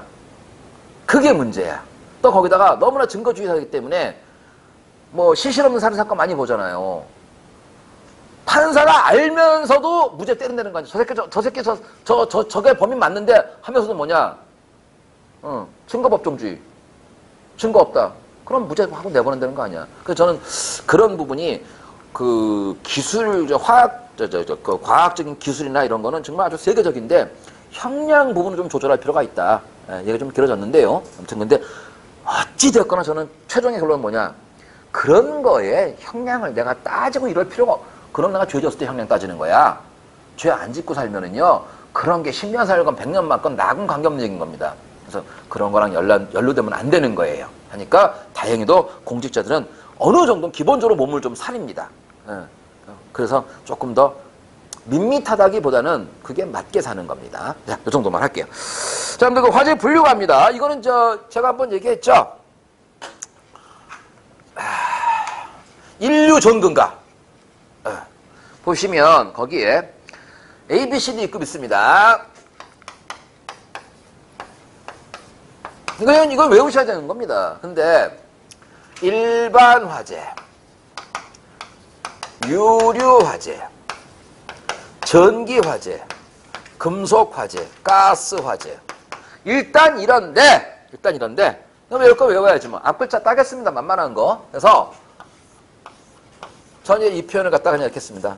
그게 문제야. 또 거기다가 너무나 증거주의자이기 때문에 뭐 시실 없는 살인사건 많이 보잖아요. 판사가 알면서도 무죄 때린다는 거 아니야. 저 새끼 저게 범인 맞는데 하면서도 뭐냐, 증거법정주의. 증거 없다. 그럼 무죄하고 내보낸다는 거 아니야. 그래서 저는 그런 부분이 그 기술, 그 과학적인 기술이나 이런 거는 정말 아주 세계적인데 형량 부분을 좀 조절할 필요가 있다. 얘기가 좀 길어졌는데요. 아무튼 근데 어찌됐거나 저는 최종의 결론은 뭐냐, 그런 거에 형량을 내가 따지고 이럴 필요가 그럼 내가 죄 졌을 때 형량 따지는 거야. 죄 안 짓고 살면은요, 그런 게 10년 살건 100년 맞건 나하고는 관계없는 얘기인 겁니다. 그래서 그런 거랑 연루되면 안 되는 거예요. 하니까 다행히도 공직자들은 어느 정도 기본적으로 몸을 좀 사립니다. 그래서 조금 더 밋밋하다기보다는 그게 맞게 사는 겁니다. 자, 이 정도만 할게요. 자, 근데 그 화재 분류 갑니다. 이거는 제가 한번 얘기했죠. 인류 전근가. 보시면 거기에 A, B, C, D급 있습니다. 이걸 외우셔야 되는 겁니다. 근데 일반 화재, 유류 화재, 전기 화재, 금속 화재, 가스 화재. 일단 이런데 외울 거 외워야지 뭐. 앞글자 따겠습니다. 만만한 거. 그래서 저는 이 표현을 갖다가 그냥 이렇게 했습니다.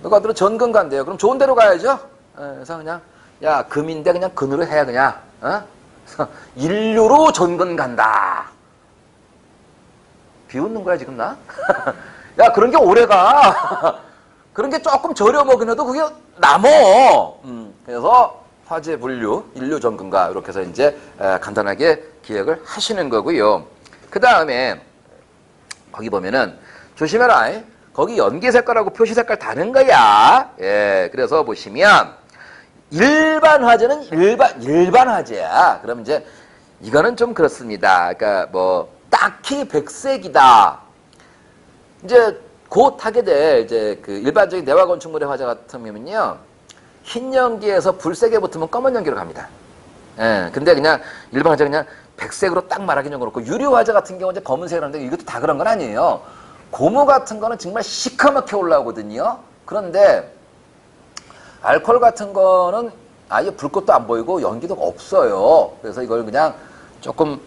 누가들은 전근간대요. 그럼 좋은 데로 가야죠. 그래서 그냥 야, 금인데 그냥 근으로 해 그냥. 그래서 인류로 전근 간다. 비웃는 거야 지금 나? 야, 그런 게 오래가. 그런 게 조금 저렴하긴 해도 그게 남어. 그래서 화재 분류, 인류 전근가 이렇게 해서 이제 간단하게 기억을 하시는 거고요. 그 다음에 거기 보면은 조심해라. 거기 연기 색깔하고 표시 색깔 다른 거야. 예, 그래서 보시면 일반 화재는 일반 화재야. 그럼 이제 이거는 좀 그렇습니다. 그러니까 뭐 딱히 백색이다. 이제 곧 하게 돼. 이제 그 일반적인 내화 건축물의 화재 같은 경우는요, 흰 연기에서 불세게 붙으면 검은 연기로 갑니다. 예, 근데 그냥 일반 화재 그냥 백색으로 딱 말하기는 그렇고, 유류 화재 같은 경우 이제 검은색으로 하는데 이것도 다 그런 건 아니에요. 고무 같은 거는 정말 시커멓게 올라오거든요. 그런데 알코올 같은 거는 아예 불꽃도 안 보이고 연기도 없어요. 그래서 이걸 그냥 조금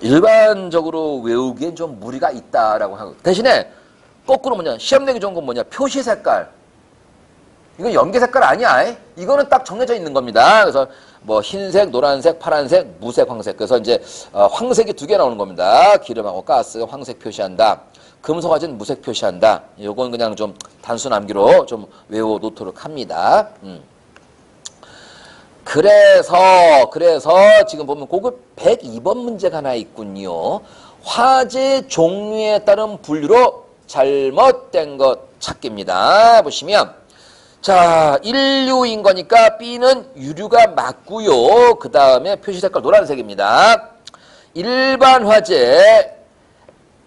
일반적으로 외우기엔 좀 무리가 있다라고 하고 대신에 거꾸로 뭐냐 시험 내기 좋은 건 뭐냐 표시 색깔 이건 연계 색깔 아니야. 이거는 딱 정해져 있는 겁니다. 그래서 뭐 흰색, 노란색, 파란색, 무색, 황색. 그래서 이제 황색이 2개 나오는 겁니다. 기름하고 가스, 황색 표시한다. 금속 화재는 무색 표시한다. 요건 그냥 좀 단순 암기로 좀 외워 놓도록 합니다. 그래서 지금 보면 고급 102번 문제가 하나 있군요. 화재 종류에 따른 분류로 잘못된 것 찾기입니다. 보시면 자, 1류인 거니까 B는 유류가 맞고요. 그 다음에 표시 색깔 노란색입니다. 일반 화재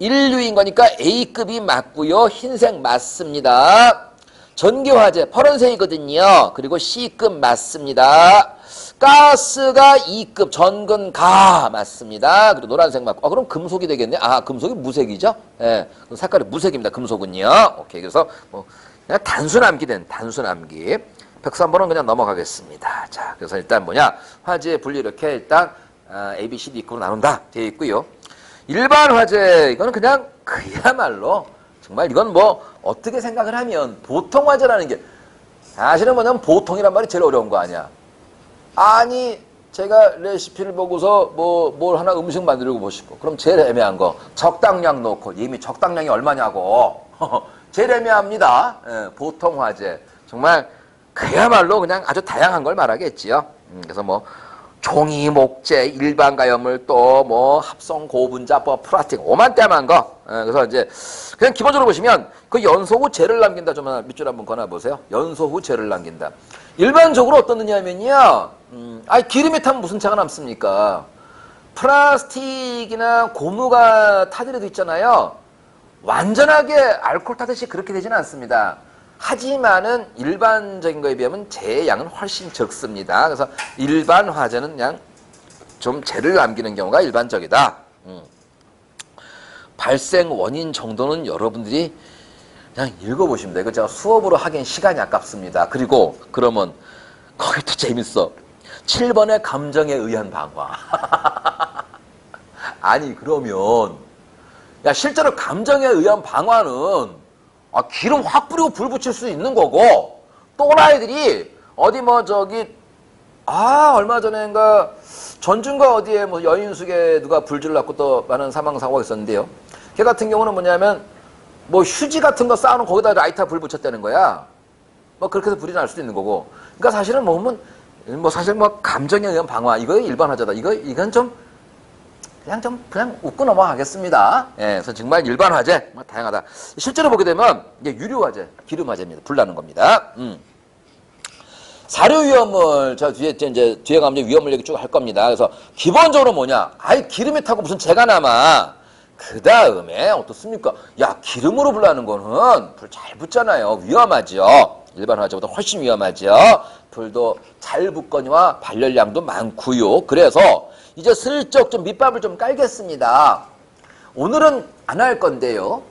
1류인 거니까 A급이 맞고요. 흰색 맞습니다. 전기 화재 파란색이거든요. 그리고 C급 맞습니다. 가스가 2급 전근가 맞습니다. 그리고 노란색 맞고 그럼 금속이 되겠네. 금속이 무색이죠. 예, 색깔이 무색입니다. 금속은요. 오케이. 그래서 뭐 그냥 단순 암기된 단순 암기. 103번은 그냥 넘어가겠습니다. 자, 그래서 일단 뭐냐 화재 분리 이렇게 일단 A, B, C, D급으로 나눈다 되어 있고요. 일반 화재 이거는 그냥 그야말로 정말 이건 뭐 어떻게 생각을 하면 보통 화재라는 게 사실은 뭐냐면 보통이란 말이 제일 어려운 거 아니야. 아니 제가 레시피를 보고서 뭘 하나 음식 만들고 보시고 그럼 제일 애매한 거 적당량 넣고 이미 적당량이 얼마냐고 제일 애매합니다. 예, 보통 화재 정말 그야말로 그냥 아주 다양한 걸 말하겠지요. 그래서 뭐 종이, 목재, 일반 가염을 또 뭐 합성 고분자법, 플라스틱 오만때만 거. 그래서 이제 그냥 기본적으로 보시면 그 연소 후 재를 남긴다 좀 밑줄 한번 거나 보세요. 연소 후 재를 남긴다. 일반적으로 어떤 느냐면요. 기름이 타면 무슨 차가 남습니까? 플라스틱이나 고무가 타더라도 있잖아요. 완전하게 알코올 타듯이 그렇게 되지는 않습니다. 하지만은 일반적인 거에 비하면 재의 양은 훨씬 적습니다. 그래서 일반 화재는 그냥 좀 재를 남기는 경우가 일반적이다. 발생 원인 정도는 여러분들이 그냥 읽어보시면 돼요. 이거 제가 수업으로 하기엔 시간이 아깝습니다. 그리고 그러면 거기도 재밌어. 7번의 감정에 의한 방화. 아니 그러면 야 실제로 감정에 의한 방화는 기름 확 뿌리고 불 붙일 수 있는 거고 또라이들이 어디 뭐 저기 얼마 전에인가 전주인가 어디에 뭐 여인숙에 누가 불질을 났고 또 많은 사망사고가 있었는데요. 걔 같은 경우는 뭐냐면 뭐 휴지 같은 거 쌓아놓은 거기다 라이터 불 붙였다는 거야. 뭐 그렇게 해서 불이 날 수도 있는 거고. 그러니까 사실은 사실 감정에 의한 방화 이거 일반화재다. 이건 좀 그냥 웃고 넘어가겠습니다. 예, 그래서 정말 일반 화재 다양하다. 실제로 보게 되면 이게 유류 화재, 기름 화재입니다. 불 나는 겁니다. 사료 위험물 저 뒤에 가면 위험물 얘기 쭉 할 겁니다. 그래서 기본적으로 뭐냐? 기름이 타고 무슨 재가 남아. 그 다음에 어떻습니까? 야 기름으로 불 나는 거는 불 잘 붙잖아요. 위험하죠. 일반 화재보다 훨씬 위험하죠. 불도 잘 붙거니와 발열량도 많고요. 그래서 이제 슬쩍 좀 밑밥을 좀 깔겠습니다. 오늘은 안 할 건데요.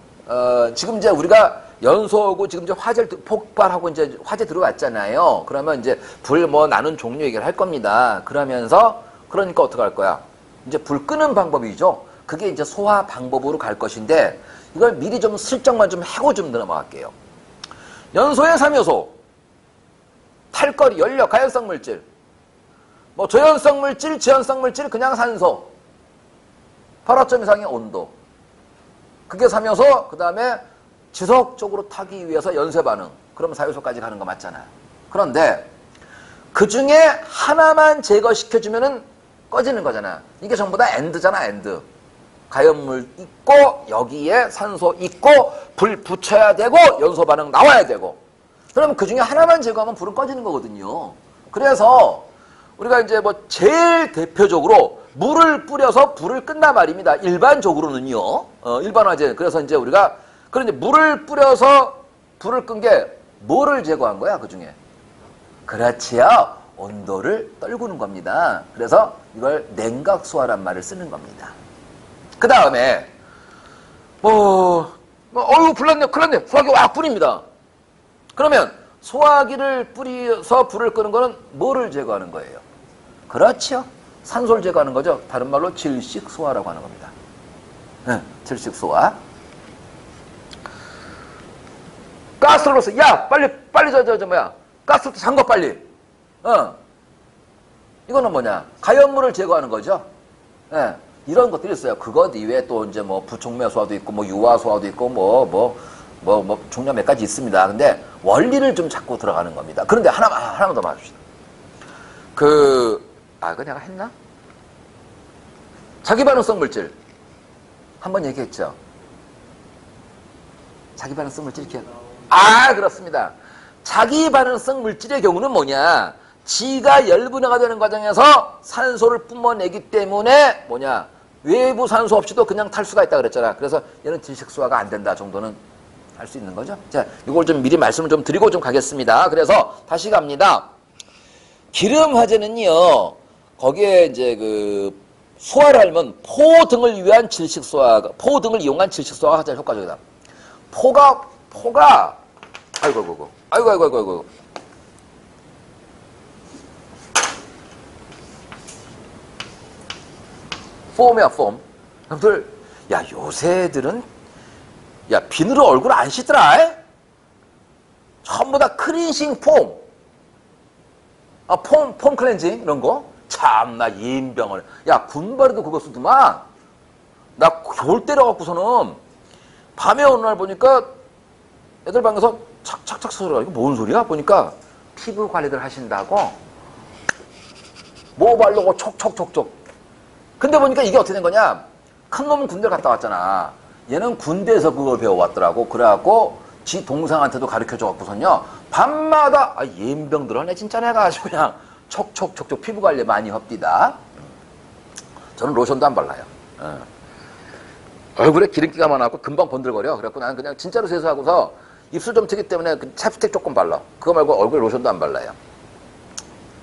지금 이제 우리가 연소하고 지금 이제 화재 폭발하고 이제 화재 들어왔잖아요. 그러면 이제 불 나는 종류 얘기를 할 겁니다. 그러니까 어떻게 할 거야? 이제 불 끄는 방법이죠. 그게 이제 소화 방법으로 갈 것인데 이걸 미리 좀 슬쩍만 좀 하고 좀 넘어갈게요. 연소의 3요소. 탈거리, 연료, 가연성 물질. 저연성 물질, 지연성 물질, 그냥 산소. 8호점 이상의 온도. 그게 3요소, 그 다음에 지속적으로 타기 위해서 연쇄 반응. 그러면 4요소까지 가는 거 맞잖아요. 그런데 그 중에 하나만 제거시켜주면은 꺼지는 거잖아. 이게 전부 다 엔드잖아, 엔드. 가연물 있고, 여기에 산소 있고, 불 붙여야 되고, 연소 반응 나와야 되고. 그러면 그 중에 하나만 제거하면 불은 꺼지는 거거든요. 그래서 우리가 이제 제일 대표적으로 물을 뿌려서 불을 끈단 말입니다. 일반적으로는요. 일반 화재. 그래서 이제 우리가 그런데 물을 뿌려서 불을 끈 게 뭐를 제거한 거야, 그 중에? 그렇지요. 온도를 떨구는 겁니다. 그래서 이걸 냉각소화란 말을 쓰는 겁니다. 그 다음에 불났네, 큰일 났네. 소화기 와 뿌립니다. 그러면 소화기를 뿌려서 불을 끄는 거는 뭐를 제거하는 거예요? 그렇죠. 산소를 제거하는 거죠. 다른 말로 질식소화라고 하는 겁니다. 네, 질식소화. 가스를 넣었어. 야, 빨리 가스부터 잠궈, 빨리. 이거는 뭐냐? 가연물을 제거하는 거죠. 예, 이런 것들이 있어요. 그것 이외에 또 이제 뭐 부촉매 소화도 있고, 뭐 유화 소화도 있고, 종류 몇 가지 있습니다. 근데 원리를 좀 자꾸 들어가는 겁니다. 그런데 하나만 더 말합시다. 그거 내가 했나? 자기반응성 물질. 한번 얘기했죠. 자기반응성 물질 기억. 그렇습니다. 자기반응성 물질의 경우는 뭐냐? 지가 열분해가 되는 과정에서 산소를 뿜어내기 때문에 뭐냐? 외부 산소 없이도 그냥 탈 수가 있다 그랬잖아. 그래서 얘는 질식소화가 안 된다 정도는 할 수 있는 거죠. 자, 이걸 좀 미리 말씀을 좀 드리고 좀 가겠습니다. 그래서 다시 갑니다. 기름 화재는요, 거기에 이제 그 소화를 하려면 포 등을 이용한 질식소화가 가장 효과적이다. 포가 아이고. 폼이야, 폼. 여러분들, 야, 요새들은, 야, 비누로 얼굴 안 씻더라, 전부 다 클렌징 폼. 폼 클렌징, 이런 거. 참나, 인병을. 야, 군발에도 그거 쓰더만. 나 겨울 때려갖고서는, 밤에 어느 날 보니까, 애들 방에서 착착착 소리가, 이거 뭔 소리야? 보니까, 피부 관리들 하신다고, 뭐 바르고 촉촉촉촉. 근데 보니까 이게 어떻게 된 거냐? 큰 놈은 군대를 갔다 왔잖아. 얘는 군대에서 그걸 배워왔더라고. 그래갖고 지 동생한테도 가르쳐줘갖고선요. 밤마다 예인병 들어네 진짜 내가 아주 그냥 촉촉촉촉 피부 관리 많이 합디다. 저는 로션도 안 발라요. 얼굴에 기름기가 많아갖고 금방 번들거려. 그래갖고 나는 그냥 진짜로 세수하고서 입술 좀 트기 때문에 그 찹스틱 조금 발라. 그거 말고 얼굴에 로션도 안 발라요.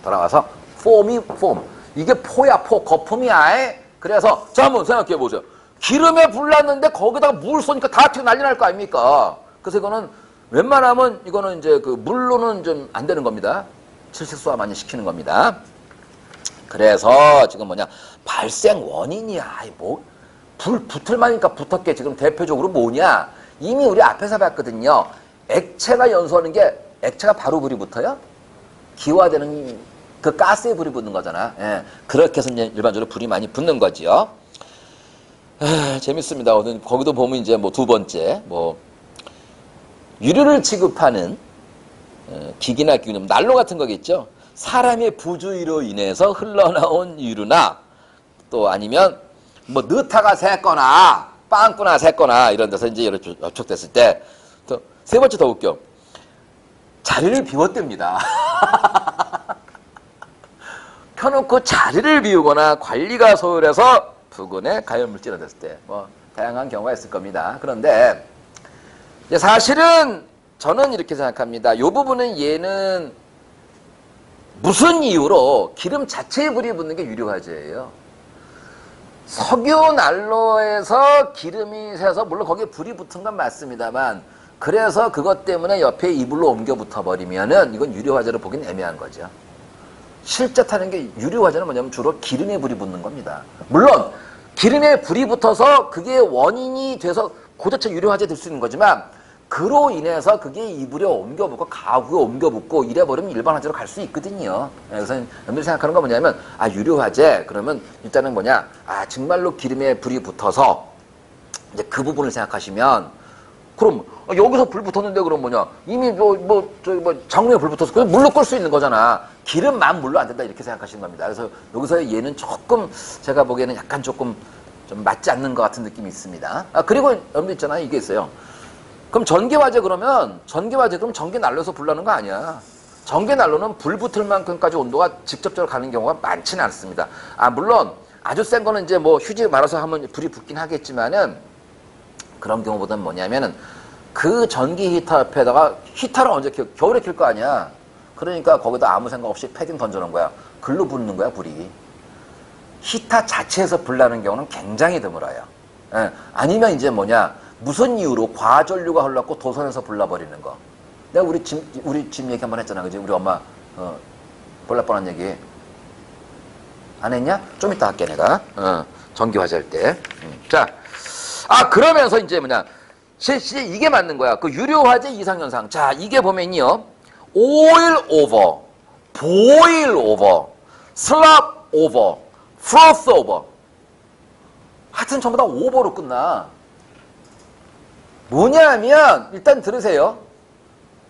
돌아와서 폼. 이게 포야, 거품이야. 그래서, 자, 한번 생각해 보세요. 기름에 불났는데 거기다가 물 쏘니까 다 튀어 난리 날 거 아닙니까? 그래서 이거는 웬만하면 이거는 이제 그 물로는 좀 안 되는 겁니다. 질식소화 많이 시키는 겁니다. 그래서 지금 뭐냐, 발생 원인이야. 불 붙을 만이니까 붙었게 지금 대표적으로 뭐냐? 이미 우리 앞에서 봤거든요. 액체가 연소하는 게, 액체가 바로 불이 붙어요? 기화되는 그 가스에 불이 붙는 거잖아. 예. 그렇게 해서 이제 일반적으로 불이 많이 붙는 거지요. 재밌습니다. 거기도 보면 이제 뭐 두 번째, 유류를 취급하는 기기나 기능, 난로 같은 거겠죠. 사람의 부주의로 인해서 흘러나온 유류나 또 아니면 뭐 느타가 새거나 빵꾸나 새거나 이런 데서 이제 접촉됐을 때 또 세 번째 더 웃겨. 자리를 비웠답니다. 켜놓고 자리를 비우거나 관리가 소홀해서 부근에 가연물질이 됐을 때 다양한 경우가 있을 겁니다. 그런데 사실은 저는 이렇게 생각합니다. 이 부분은 얘는 무슨 이유로 기름 자체에 불이 붙는 게 유류화재예요. 석유 난로에서 기름이 새서 물론 거기에 불이 붙은 건 맞습니다만 그래서 그것 때문에 옆에 이불로 옮겨 붙어버리면은 이건 유류화재로 보기는 애매한 거죠. 실제 타는 게 유류화재는 뭐냐면 주로 기름에 불이 붙는 겁니다. 물론 기름에 불이 붙어서 그게 원인이 돼서 고대체 유류화재 될 수 있는 거지만 그로 인해서 그게 이불에 옮겨 붙고 가구에 옮겨 붙고 이래버리면 일반 화재로 갈 수 있거든요. 그래서 여러분들이 생각하는 건 뭐냐면 유류화재 그러면 일단은 뭐냐 정말로 기름에 불이 붙어서 이제 그 부분을 생각하시면 그럼 여기서 불 붙었는데 그럼 뭐냐 이미 장롱에 불 붙어서 그냥 물로 끌 수 있는 거잖아. 기름만 물로 안 된다 이렇게 생각하시는 겁니다. 그래서 여기서 얘는 조금 제가 보기에는 약간 조금 좀 맞지 않는 것 같은 느낌이 있습니다. 그리고 여러분들 있잖아요. 이게 있어요. 그럼 전기화재 그럼 전기 난로에서 불 나는 거 아니야. 전기 난로는 불 붙을 만큼까지 온도가 직접적으로 가는 경우가 많지는 않습니다. 물론 아주 센 거는 이제 휴지 말아서 하면 불이 붙긴 하겠지만은 그런 경우보다는 뭐냐면은 그 전기 히터 옆에다가 히터를 언제 켜? 겨울에 킬 거 아니야. 그러니까 거기다 아무 생각 없이 패딩 던져놓은 거야. 글로 붙는 거야, 불이. 히터 자체에서 불 나는 경우는 굉장히 드물어요. 아니면 이제 무슨 이유로 과전류가 흘렀고 도선에서 불나버리는 거. 내가 우리 집 얘기 한번 했잖아. 그지? 우리 엄마, 볼날 뻔한 얘기. 안 했냐? 좀 이따 할게 내가. 전기화재 할 때. 자, 그러면서 이제 뭐냐? 실제 이게 맞는 거야. 그 유료화재 이상현상. 자, 이게 보면요. oil over, boil over, slop over, froth over. 하여튼 전부 다 over로 끝나. 뭐냐면 일단 들으세요.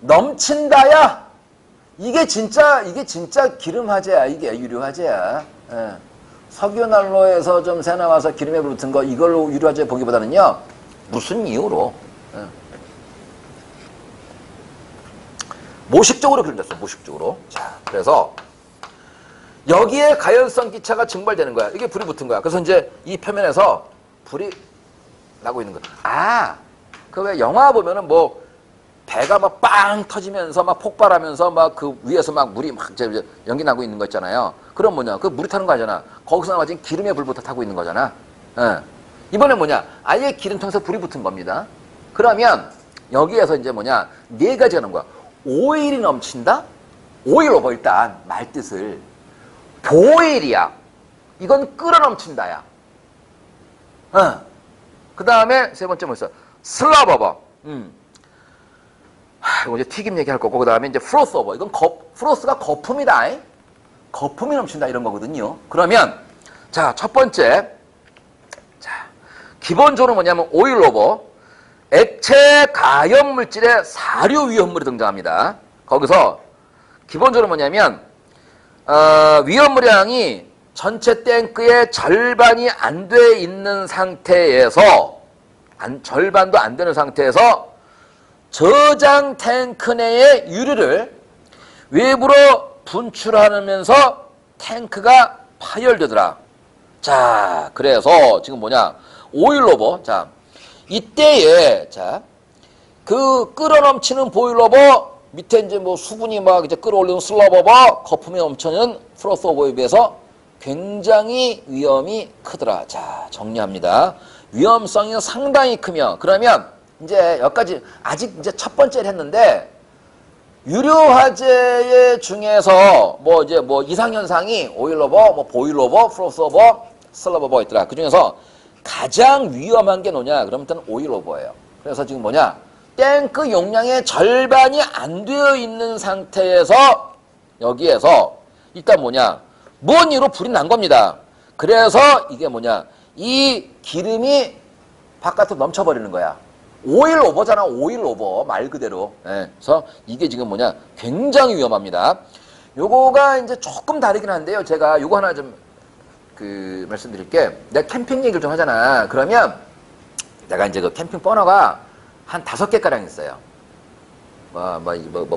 넘친다야. 이게 진짜 기름화재야. 이게 유료화재야. 예. 석유난로에서 좀 새 나와서 기름에 붙은 거 이걸로 유료화재 보기보다는요. 무슨 이유로? 예. 모식적으로 기름졌어. 모식적으로. 자, 그래서 여기에 가연성 기차가 증발되는 거야. 이게 불이 붙은 거야. 그래서 이제 이 표면에서 불이 나고 있는 거야. 그 왜 영화 보면은 뭐 배가 막 빵 터지면서 막 폭발하면서 막 그 위에서 막 물이 막 연기 나고 있는 거 있잖아요. 그럼 뭐냐? 그 물이 타는 거 아니잖아. 거기서 나와진 기름의 불부터 타고 있는 거잖아. 예. 이번에 뭐냐? 아예 기름통에서 불이 붙은 겁니다. 그러면 여기에서 이제 뭐냐? 네 가지가 나온 거야. 오일이 넘친다? 오일 오버 일단 말뜻을. 보일이야. 이건 끓어 넘친다야. 그 다음에 세 번째 뭐 있어? 슬럽 오버. 이거 이제 튀김 얘기할 거고, 그 다음에 이제 프로스 오버. 이건 프로스가 거품이다. 거품이 넘친다 이런 거거든요. 그러면 자, 첫 번째. 자, 기본적으로 뭐냐면 오일 오버. 액체 가염 물질의 사료 위험물이 등장합니다. 거기서 기본적으로 뭐냐면 위험물량이 전체 탱크의 절반이 안 돼 있는 상태에서 절반도 안 되는 상태에서 저장 탱크 내의 유류를 외부로 분출하면서 탱크가 파열되더라. 자, 그래서 지금 뭐냐? 오일 오버. 자, 이때에 자, 그 끓어 넘치는 보일 오버 밑에 이제 뭐 수분이 막 이제 끌어올리는 슬럽 오버, 거품이 넘치는 프로스 오버에 비해서 굉장히 위험이 크더라. 자, 정리합니다. 위험성이 상당히 크며, 그러면 이제 여기까지 아직 이제 첫 번째를 했는데, 유료화재 중에서 뭐 이제 뭐 이상현상이 오일 오버, 뭐 보일 오버, 프로스 오버, 슬럽 오버 있더라. 그 중에서 가장 위험한 게 뭐냐? 그러면 일단 오일 오버예요. 그래서 지금 뭐냐? 탱크 용량의 절반이 안 되어 있는 상태에서 여기에서 일단 뭐냐? 뭔 이유로 불이 난 겁니다. 그래서 이게 뭐냐? 이 기름이 바깥으로 넘쳐버리는 거야. 오일 오버잖아. 오일 오버 말 그대로. 예. 그래서 이게 지금 뭐냐? 굉장히 위험합니다. 요거가 이제 조금 다르긴 한데요. 제가 요거 하나 좀 말씀드릴게. 내가 캠핑 얘기를 좀 하잖아. 그러면 내가 이제 그 캠핑 버너가 한 5개가량 있어요.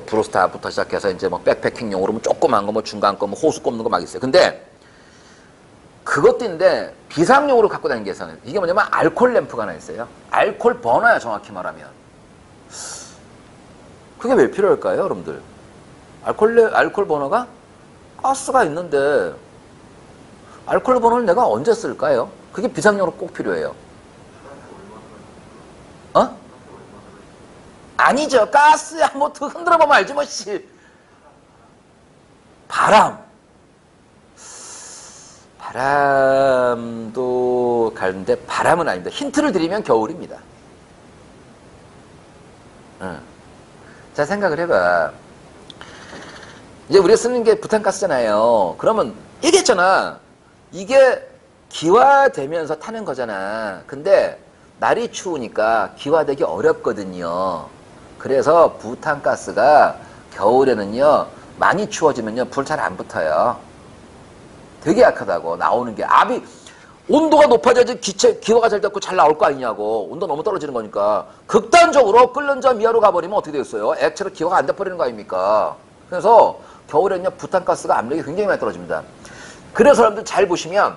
브로스타부터 시작해서 이제 뭐 백패킹용으로 뭐 조그만 거, 뭐 중간 거, 뭐 호수 꼽는 거 막 있어요. 근데 그것도 있는데 비상용으로 갖고 다니는 게 있어요. 이게 뭐냐면 알콜 램프가 하나 있어요. 알콜 버너야, 정확히 말하면. 그게 왜 필요할까요, 여러분들? 알콜 버너가 가스가 있는데 알콜 버너를 내가 언제 쓸까요? 그게 비상용으로 꼭 필요해요. 아니죠. 가스야. 뭐 흔들어 보면 알지 뭐 씨. 바람도 가는데 바람은 아닙니다. 힌트를 드리면 겨울입니다. 자, 생각을 해봐. 이제 우리가 쓰는 게 부탄가스잖아요. 그러면 얘기했잖아. 이게 기화되면서 타는 거잖아. 근데 날이 추우니까 기화되기 어렵거든요. 그래서 부탄가스가 겨울에는요, 많이 추워지면요, 불 잘 안 붙어요. 되게 약하다고. 나오는 게. 온도가 높아져야지 기화가 잘 잡고 잘 나올 거 아니냐고. 온도 너무 떨어지는 거니까. 극단적으로 끓는 점 이하로 가버리면 어떻게 되겠어요? 액체로 기화가 안 돼버리는 거 아닙니까? 그래서 겨울에는요, 부탄가스가 압력이 굉장히 많이 떨어집니다. 그래서 여러분들 잘 보시면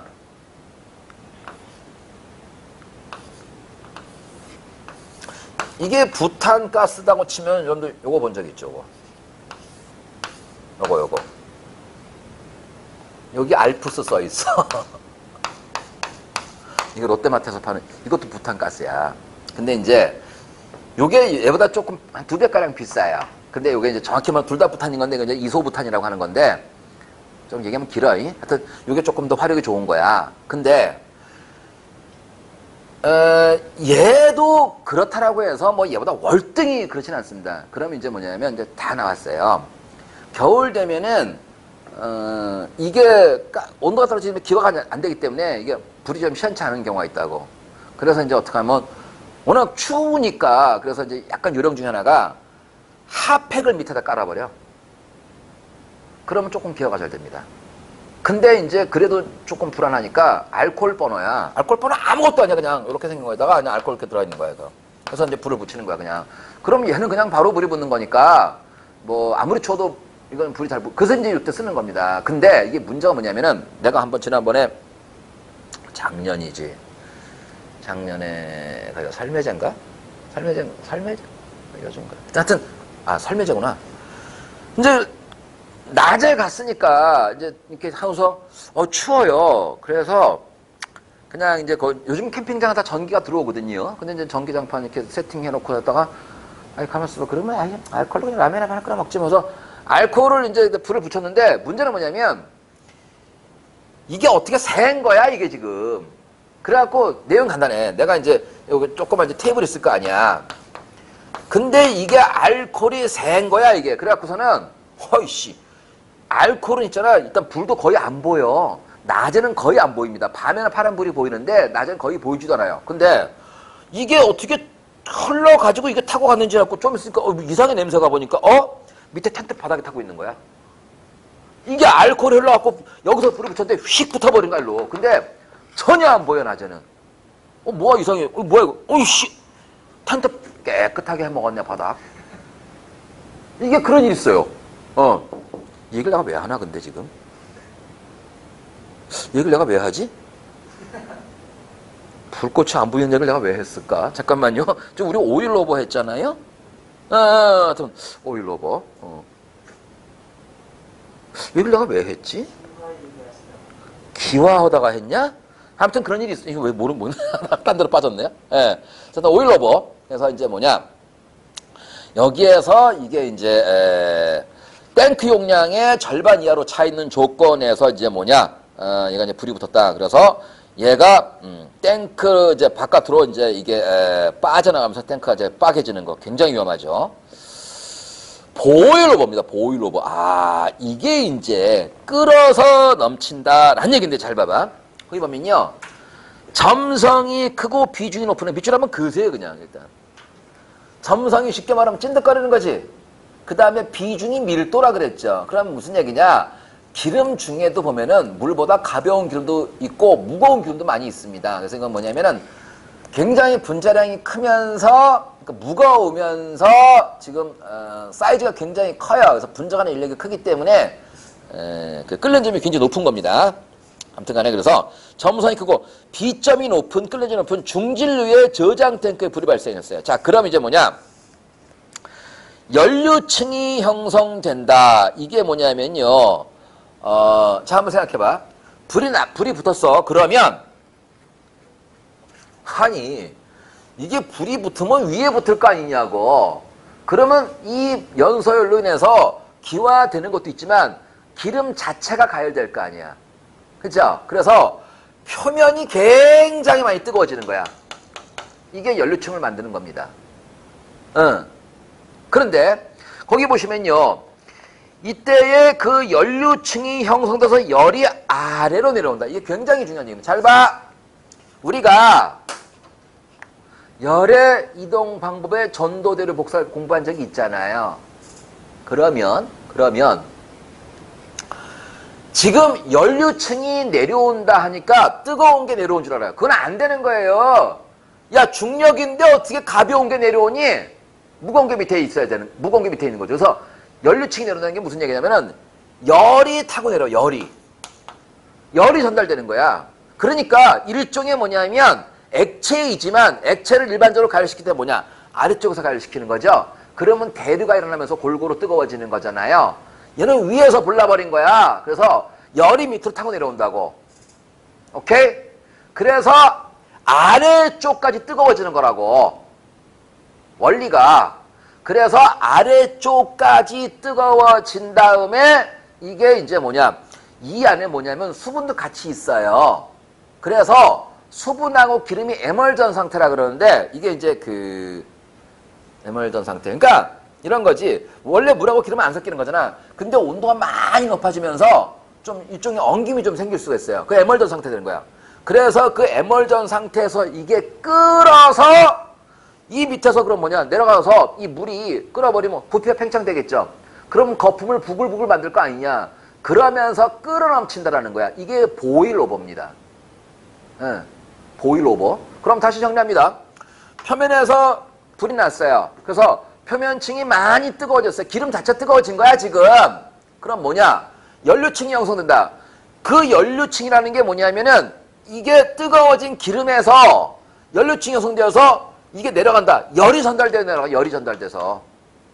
이게 부탄가스다고 치면 여러분들 요거 본 적 있죠? 요거. 여기 알프스 써 있어. 이거 롯데마트에서 파는, 이것도 부탄가스야. 근데 이제 요게 얘보다 조금 한 2배가량 비싸요. 근데 요게 이제 정확히 말하면 둘 다 부탄인 건데 이제 이소부탄이라고 하는 건데, 좀 얘기하면 길어. 하여튼 이게 조금 더 화력이 좋은 거야. 근데 얘도 그렇다라고 해서 뭐 얘보다 월등히 그렇진 않습니다. 그러면 이제 뭐냐면 이제 다 나왔어요. 겨울 되면은 이게 온도가 떨어지면 기화가 안 되기 때문에 이게 불이 좀 시원치 않은 경우가 있다고. 그래서 이제 어떻게 하면 워낙 추우니까 그래서 이제 약간 요령 중에 하나가 핫팩을 밑에다 깔아버려. 그러면 조금 기화가 잘 됩니다. 근데 이제 그래도 조금 불안하니까 알코올 버너야. 알코올 버너 아무것도 아니야. 그냥 이렇게 생긴 거에다가 그냥 알코올 이렇게 들어있는 거야. 그래서 이제 불을 붙이는 거야. 그냥. 그럼 얘는 그냥 바로 불이 붙는 거니까 뭐 아무리 추워도 이건 불이 잘 그래서 이제 이때 쓰는 겁니다. 근데 이게 문제가 뭐냐면은 내가 한번 지난번에 작년이지. 작년에 가요 살매제인가? 살매제 요즘가. 하여튼 살매제구나. 이제 낮에 갔으니까 이제 이렇게 하고서 추워요. 그래서 그냥 이제 요즘 캠핑장은 다 전기가 들어오거든요. 근데 이제 전기장판 이렇게 세팅해놓고 했다가 가만있어 봐. 그러면 알코올로 그냥 라면 하나 끓여 먹지 면서 알코올을 이제 불을 붙였는데 문제는 뭐냐면 이게 어떻게 샌 거야 이게 지금. 그래갖고 내용 간단해. 내가 이제 여기 조그만 이제 테이블 있을 거 아니야. 근데 이게 알코올이 샌 거야 이게. 그래갖고서는 허이씨. 알코올은 있잖아. 일단 불도 거의 안 보여. 낮에는 거의 안 보입니다. 밤에는 파란 불이 보이는데 낮에는 거의 보이지도 않아요. 근데 이게 어떻게 흘러가지고 이게 타고 갔는지 알고 좀 있으니까 이상한 냄새가 보니까 밑에 텐트 바닥에 타고 있는 거야. 이게 알코올이 흘러갖고 여기서 불을 붙였는데 휙 붙어버린 거야 일로. 근데 전혀 안 보여 낮에는. 뭐가 이상해. 뭐야 이거. 어이씨. 텐트 깨끗하게 해먹었네 바닥. 이게 그런 일이 있어요. 이 얘기를 내가 왜 하나 근데 지금? 이 얘기를 내가 왜 하지? 불꽃이 안 보이는 얘기를 내가 왜 했을까? 잠깐만요. 우리 오일러버 했잖아요? 하여튼 오일러버. 이 얘기를 내가 왜 했지? 기화하다가 했냐? 아무튼 그런 일이 있어. 이거 왜 모르는 딴 데로 빠졌네요. 예. 그래서 오일러버. 그래서 이제 뭐냐? 여기에서 이게 이제 탱크 용량의 절반 이하로 차 있는 조건에서 이제 뭐냐, 얘가 이제 불이 붙었다. 그래서 얘가, 탱크 이제 바깥으로 이제 이게, 빠져나가면서 탱크가 이제 빠개지는 거 굉장히 위험하죠. 보일러버입니다. 보일러버. 이게 이제 끓어서 넘친다라는 얘기인데 잘 봐봐. 거기 보면요. 점성이 크고 비중이 높은 애. 밑줄 한번 그으세요, 그냥 일단. 점성이 쉽게 말하면 찐득거리는 거지. 그 다음에 비중이 밀도라 그랬죠. 그럼 무슨 얘기냐? 기름 중에도 보면은 물보다 가벼운 기름도 있고 무거운 기름도 많이 있습니다. 그래서 이건 뭐냐면은 굉장히 분자량이 크면서 그러니까 무거우면서 지금 사이즈가 굉장히 커요. 그래서 분자간의 인력이 크기 때문에 그 끓는 점이 굉장히 높은 겁니다. 아무튼 간에 그래서 점성이 크고 비점이 높은 끓는 점이 높은 중진류의 저장 탱크에 불이 발생했어요. 자, 그럼 이제 뭐냐? 연료층이 형성된다. 이게 뭐냐면요. 자, 한번 생각해봐. 불이 붙었어. 그러면, 아니, 이게 불이 붙으면 위에 붙을 거 아니냐고. 그러면 이 연소열로 인해서 기화되는 것도 있지만, 기름 자체가 가열될 거 아니야. 그죠? 그래서 표면이 굉장히 많이 뜨거워지는 거야. 이게 연료층을 만드는 겁니다. 그런데 거기 보시면요. 이때의 그 연료층이 형성돼서 열이 아래로 내려온다. 이게 굉장히 중요한 얘기입니다. 잘 봐. 우리가 열의 이동 방법의 전도대로 복사를 공부한 적이 있잖아요. 그러면 지금 연료층이 내려온다 하니까 뜨거운 게 내려온 줄 알아요. 그건 안 되는 거예요. 야, 중력인데 어떻게 가벼운 게 내려오니? 무거운 게 밑에 있어야 되는, 무거운 게 밑에 있는 거죠. 그래서 연료층이 내려온다는 게 무슨 얘기냐면은 열이 타고 내려, 열이 전달되는 거야. 그러니까 일종의 뭐냐면 액체이지만 액체를 일반적으로 가열시킬 때 뭐냐? 아래쪽에서 가열시키는 거죠. 그러면 대류가 일어나면서 골고루 뜨거워지는 거잖아요. 얘는 위에서 불나버린 거야. 그래서 열이 밑으로 타고 내려온다고. 오케이? 그래서 아래쪽까지 뜨거워지는 거라고. 원리가. 그래서 아래쪽까지 뜨거워진 다음에 이게 이제 뭐냐. 이 안에 뭐냐면 수분도 같이 있어요. 그래서 수분하고 기름이 에멀전 상태라 그러는데 이게 이제 그 에멀전 상태. 그러니까 이런 거지. 원래 물하고 기름은 안 섞이는 거잖아. 근데 온도가 많이 높아지면서 좀 일종의 엉김이 좀 생길 수가 있어요. 그 에멀전 상태 되는 거야. 그래서 그 에멀전 상태에서 이게 끓어서 이 밑에서 그럼 뭐냐 내려가서 이 물이 끓어버리면 부피가 팽창되겠죠. 그럼 거품을 부글부글 만들 거 아니냐. 그러면서 끓어넘친다라는 거야. 이게 보일오버입니다. 예, 보일오버. 그럼 다시 정리합니다. 표면에서 불이 났어요. 그래서 표면층이 많이 뜨거워졌어요. 기름 자체 뜨거워진 거야 지금. 그럼 뭐냐? 연료층이 형성된다. 그 연료층이라는 게 뭐냐면은 이게 뜨거워진 기름에서 연료층이 형성되어서 이게 내려간다. 열이 전달되어 내려가. 열이 전달돼서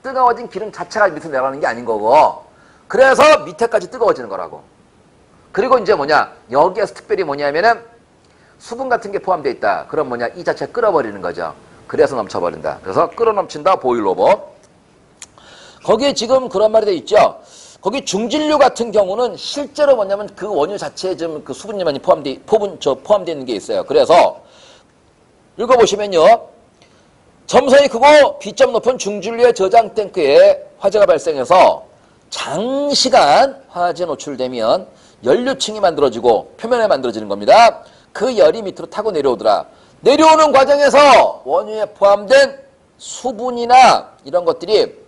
뜨거워진 기름 자체가 밑으로 내려가는 게 아닌 거고. 그래서 밑에까지 뜨거워지는 거라고. 그리고 이제 뭐냐? 여기에서 특별히 뭐냐면은 수분 같은 게 포함되어 있다. 그럼 뭐냐? 이 자체 끓어버리는 거죠. 그래서 넘쳐버린다. 그래서 끓어넘친다. 보일오버. 거기에 지금 그런 말이 돼 있죠. 거기 중진류 같은 경우는 실제로 뭐냐면 그 원유 자체에 좀 그 수분이 포함되어 있는 게 있어요. 그래서 읽어보시면요. 점선이 크고 비점 높은 중진류의 저장 탱크에 화재가 발생해서 장시간 화재 노출되면 연료층이 만들어지고 표면에 만들어지는 겁니다. 그 열이 밑으로 타고 내려오더라. 내려오는 과정에서 원유에 포함된 수분이나 이런 것들이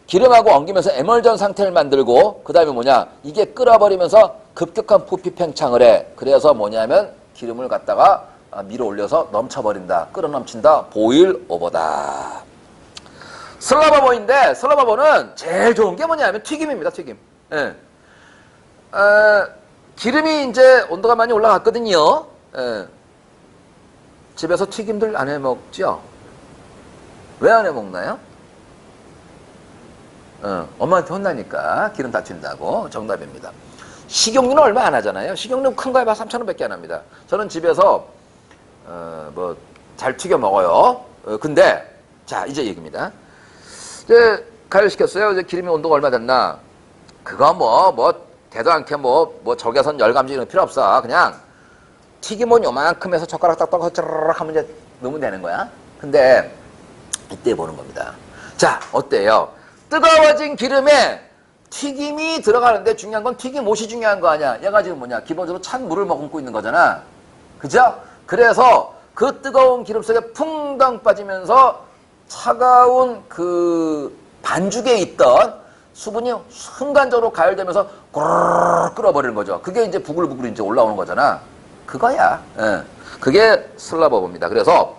기름하고 엉기면서 에멀전 상태를 만들고 그 다음에 뭐냐 이게 끓어버리면서 급격한 부피 팽창을 해. 그래서 뭐냐면 기름을 갖다가 밀어 올려서 넘쳐버린다. 끓어 넘친다. 보일 오버다. 슬러버버인데 슬러버버는 제일 좋은 게 뭐냐면 튀김입니다. 튀김. 예. 기름이 이제 온도가 많이 올라갔거든요. 예. 집에서 튀김들 안 해먹죠? 왜 안 해먹나요? 엄마한테 혼나니까 기름 다 튄다고. 정답입니다. 식용유는 얼마 안 하잖아요. 식용유 큰 거에 봐 3,000원밖에 안 합니다. 저는 집에서 뭐 잘 튀겨 먹어요. 근데 자 이제 얘기입니다. 이제 가열시켰어요. 이제 기름의 온도가 얼마 됐나? 그거 뭐 대도 않게 뭐 적외선 열감지 이런 거 필요 없어. 그냥 튀김은 요만큼 해서 젓가락 딱딱 쩌르륵 하면 이제 넣으면 되는 거야. 근데 이때 보는 겁니다. 자 어때요? 뜨거워진 기름에 튀김이 들어가는데 중요한 건 튀김옷이 중요한 거 아니야. 얘가 지금 뭐냐 기본적으로 찬 물을 머금고 있는 거잖아. 그죠? 그래서 그 뜨거운 기름 속에 풍덩 빠지면서 차가운 그 반죽에 있던 수분이 순간적으로 가열되면서 꼬르르 끓어버리는 거죠. 그게 이제 부글부글 이제 올라오는 거잖아. 그거야. 예. 그게 슬러버버입니다. 그래서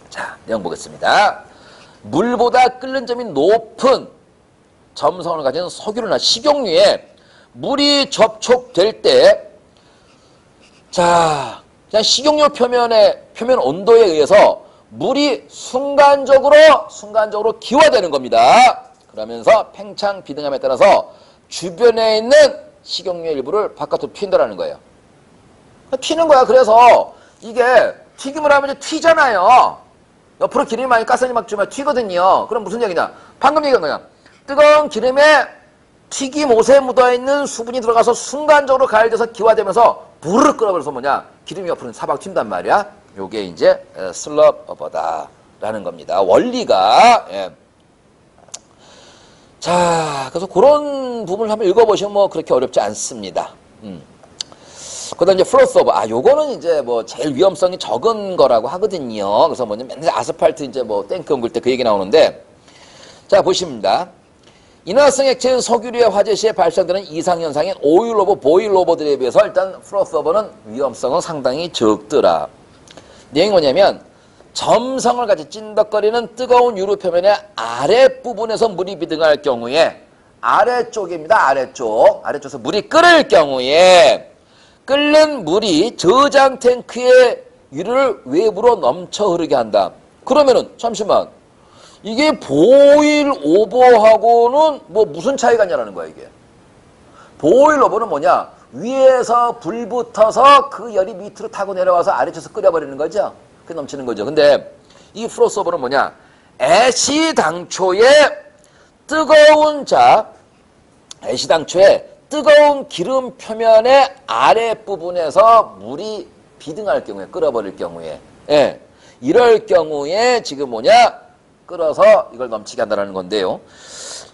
자 내용 보겠습니다. 물보다 끓는 점이 높은 점성을 가진 석유나 식용유에 물이 접촉될 때, 자, 그냥 식용유 표면 온도에 의해서 물이 순간적으로 기화되는 겁니다. 그러면서 팽창, 비등함에 따라서 주변에 있는 식용유의 일부를 바깥으로 튄다라는 거예요. 튀는 거야. 그래서 이게 튀김을 하면 이제 튀잖아요. 옆으로 기름이 많이 가스니 막 주면 튀거든요. 그럼 무슨 얘기냐? 방금 얘기한 거냐? 뜨거운 기름에 튀김옷에 묻어있는 수분이 들어가서 순간적으로 가열돼서 기화되면서 부르르 끓어버려서 뭐냐? 기름이 옆으로 사박 튄단 말이야. 요게 이제 슬러버다라는 겁니다. 원리가. 예. 자, 그래서 그런 부분을 한번 읽어보시면 뭐 그렇게 어렵지 않습니다. 그 다음 이제 플로스오버. 요거는 이제 뭐 제일 위험성이 적은 거라고 하거든요. 그래서 뭐냐, 맨날 아스팔트 이제 뭐 탱크 옮길 때 그 얘기 나오는데, 자, 보십니다. 인화성 액체의 석유류의 화재 시에 발생되는 이상현상인 오일오버, 보일오버들에 비해서 일단 플로스오버는 위험성은 상당히 적더라. 내용이 뭐냐면, 점성을 가진 찐덕거리는 뜨거운 유류 표면의 아랫부분에서 물이 비등할 경우에, 아래쪽입니다. 아래쪽에서 물이 끓을 경우에, 끓는 물이 저장 탱크의 유류를 외부로 넘쳐 흐르게 한다. 그러면은 잠시만 이게 보일 오버하고는 뭐 무슨 차이가 있냐라는 거야 이게. 보일 오버는 뭐냐? 위에서 불 붙어서 그 열이 밑으로 타고 내려와서 아래쪽에서 끓여버리는 거죠. 그게 넘치는 거죠. 근데 이 플러스 오버는 뭐냐? 애시당초에 뜨거운 기름 표면의 아랫부분에서 물이 비등할 경우에, 끓어버릴 경우에, 예, 이럴 경우에 지금 뭐냐? 끓어서 이걸 넘치게 한다는 건데요.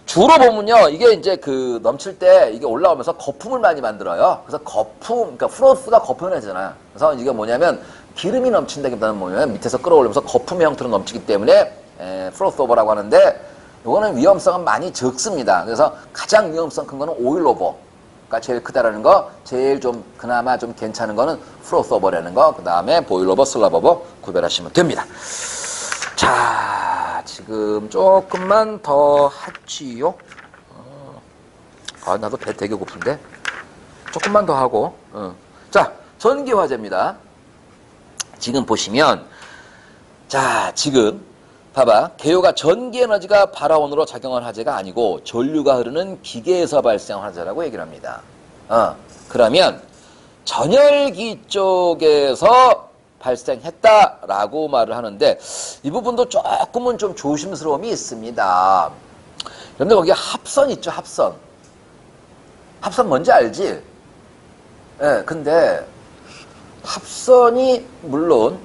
주로 보면요, 이게 이제 그 넘칠 때 이게 올라오면서 거품을 많이 만들어요. 그래서 거품, 그러니까 프로스가 거품을 내잖아요. 그래서 이게 뭐냐면 기름이 넘친다기보다는 뭐냐면 밑에서 끌어올리면서 거품의 형태로 넘치기 때문에 프로스 오버라고 하는데, 이거는 위험성은 많이 적습니다. 그래서 가장 위험성 큰 거는 오일 오버가 제일 크다라는 거, 제일 좀 그나마 좀 괜찮은 거는 프로스 오버라는 거, 그 다음에 보일 오버, 슬랍 오버 구별하시면 됩니다. 자, 지금 조금만 더 하지요. 나도 배 되게 고픈데. 조금만 더 하고. 자, 전기 화재입니다. 지금 보시면, 자, 지금 봐봐. 개요가 전기 에너지가 발화원으로 작용한 화재가 아니고 전류가 흐르는 기계에서 발생한 화재라고 얘기를 합니다. 그러면 전열기 쪽에서 발생했다라고 말을 하는데, 이 부분도 조금은 좀 조심스러움이 있습니다. 여러분들 거기 합선 있죠, 합선. 합선 뭔지 알지? 예, 근데 합선이 물론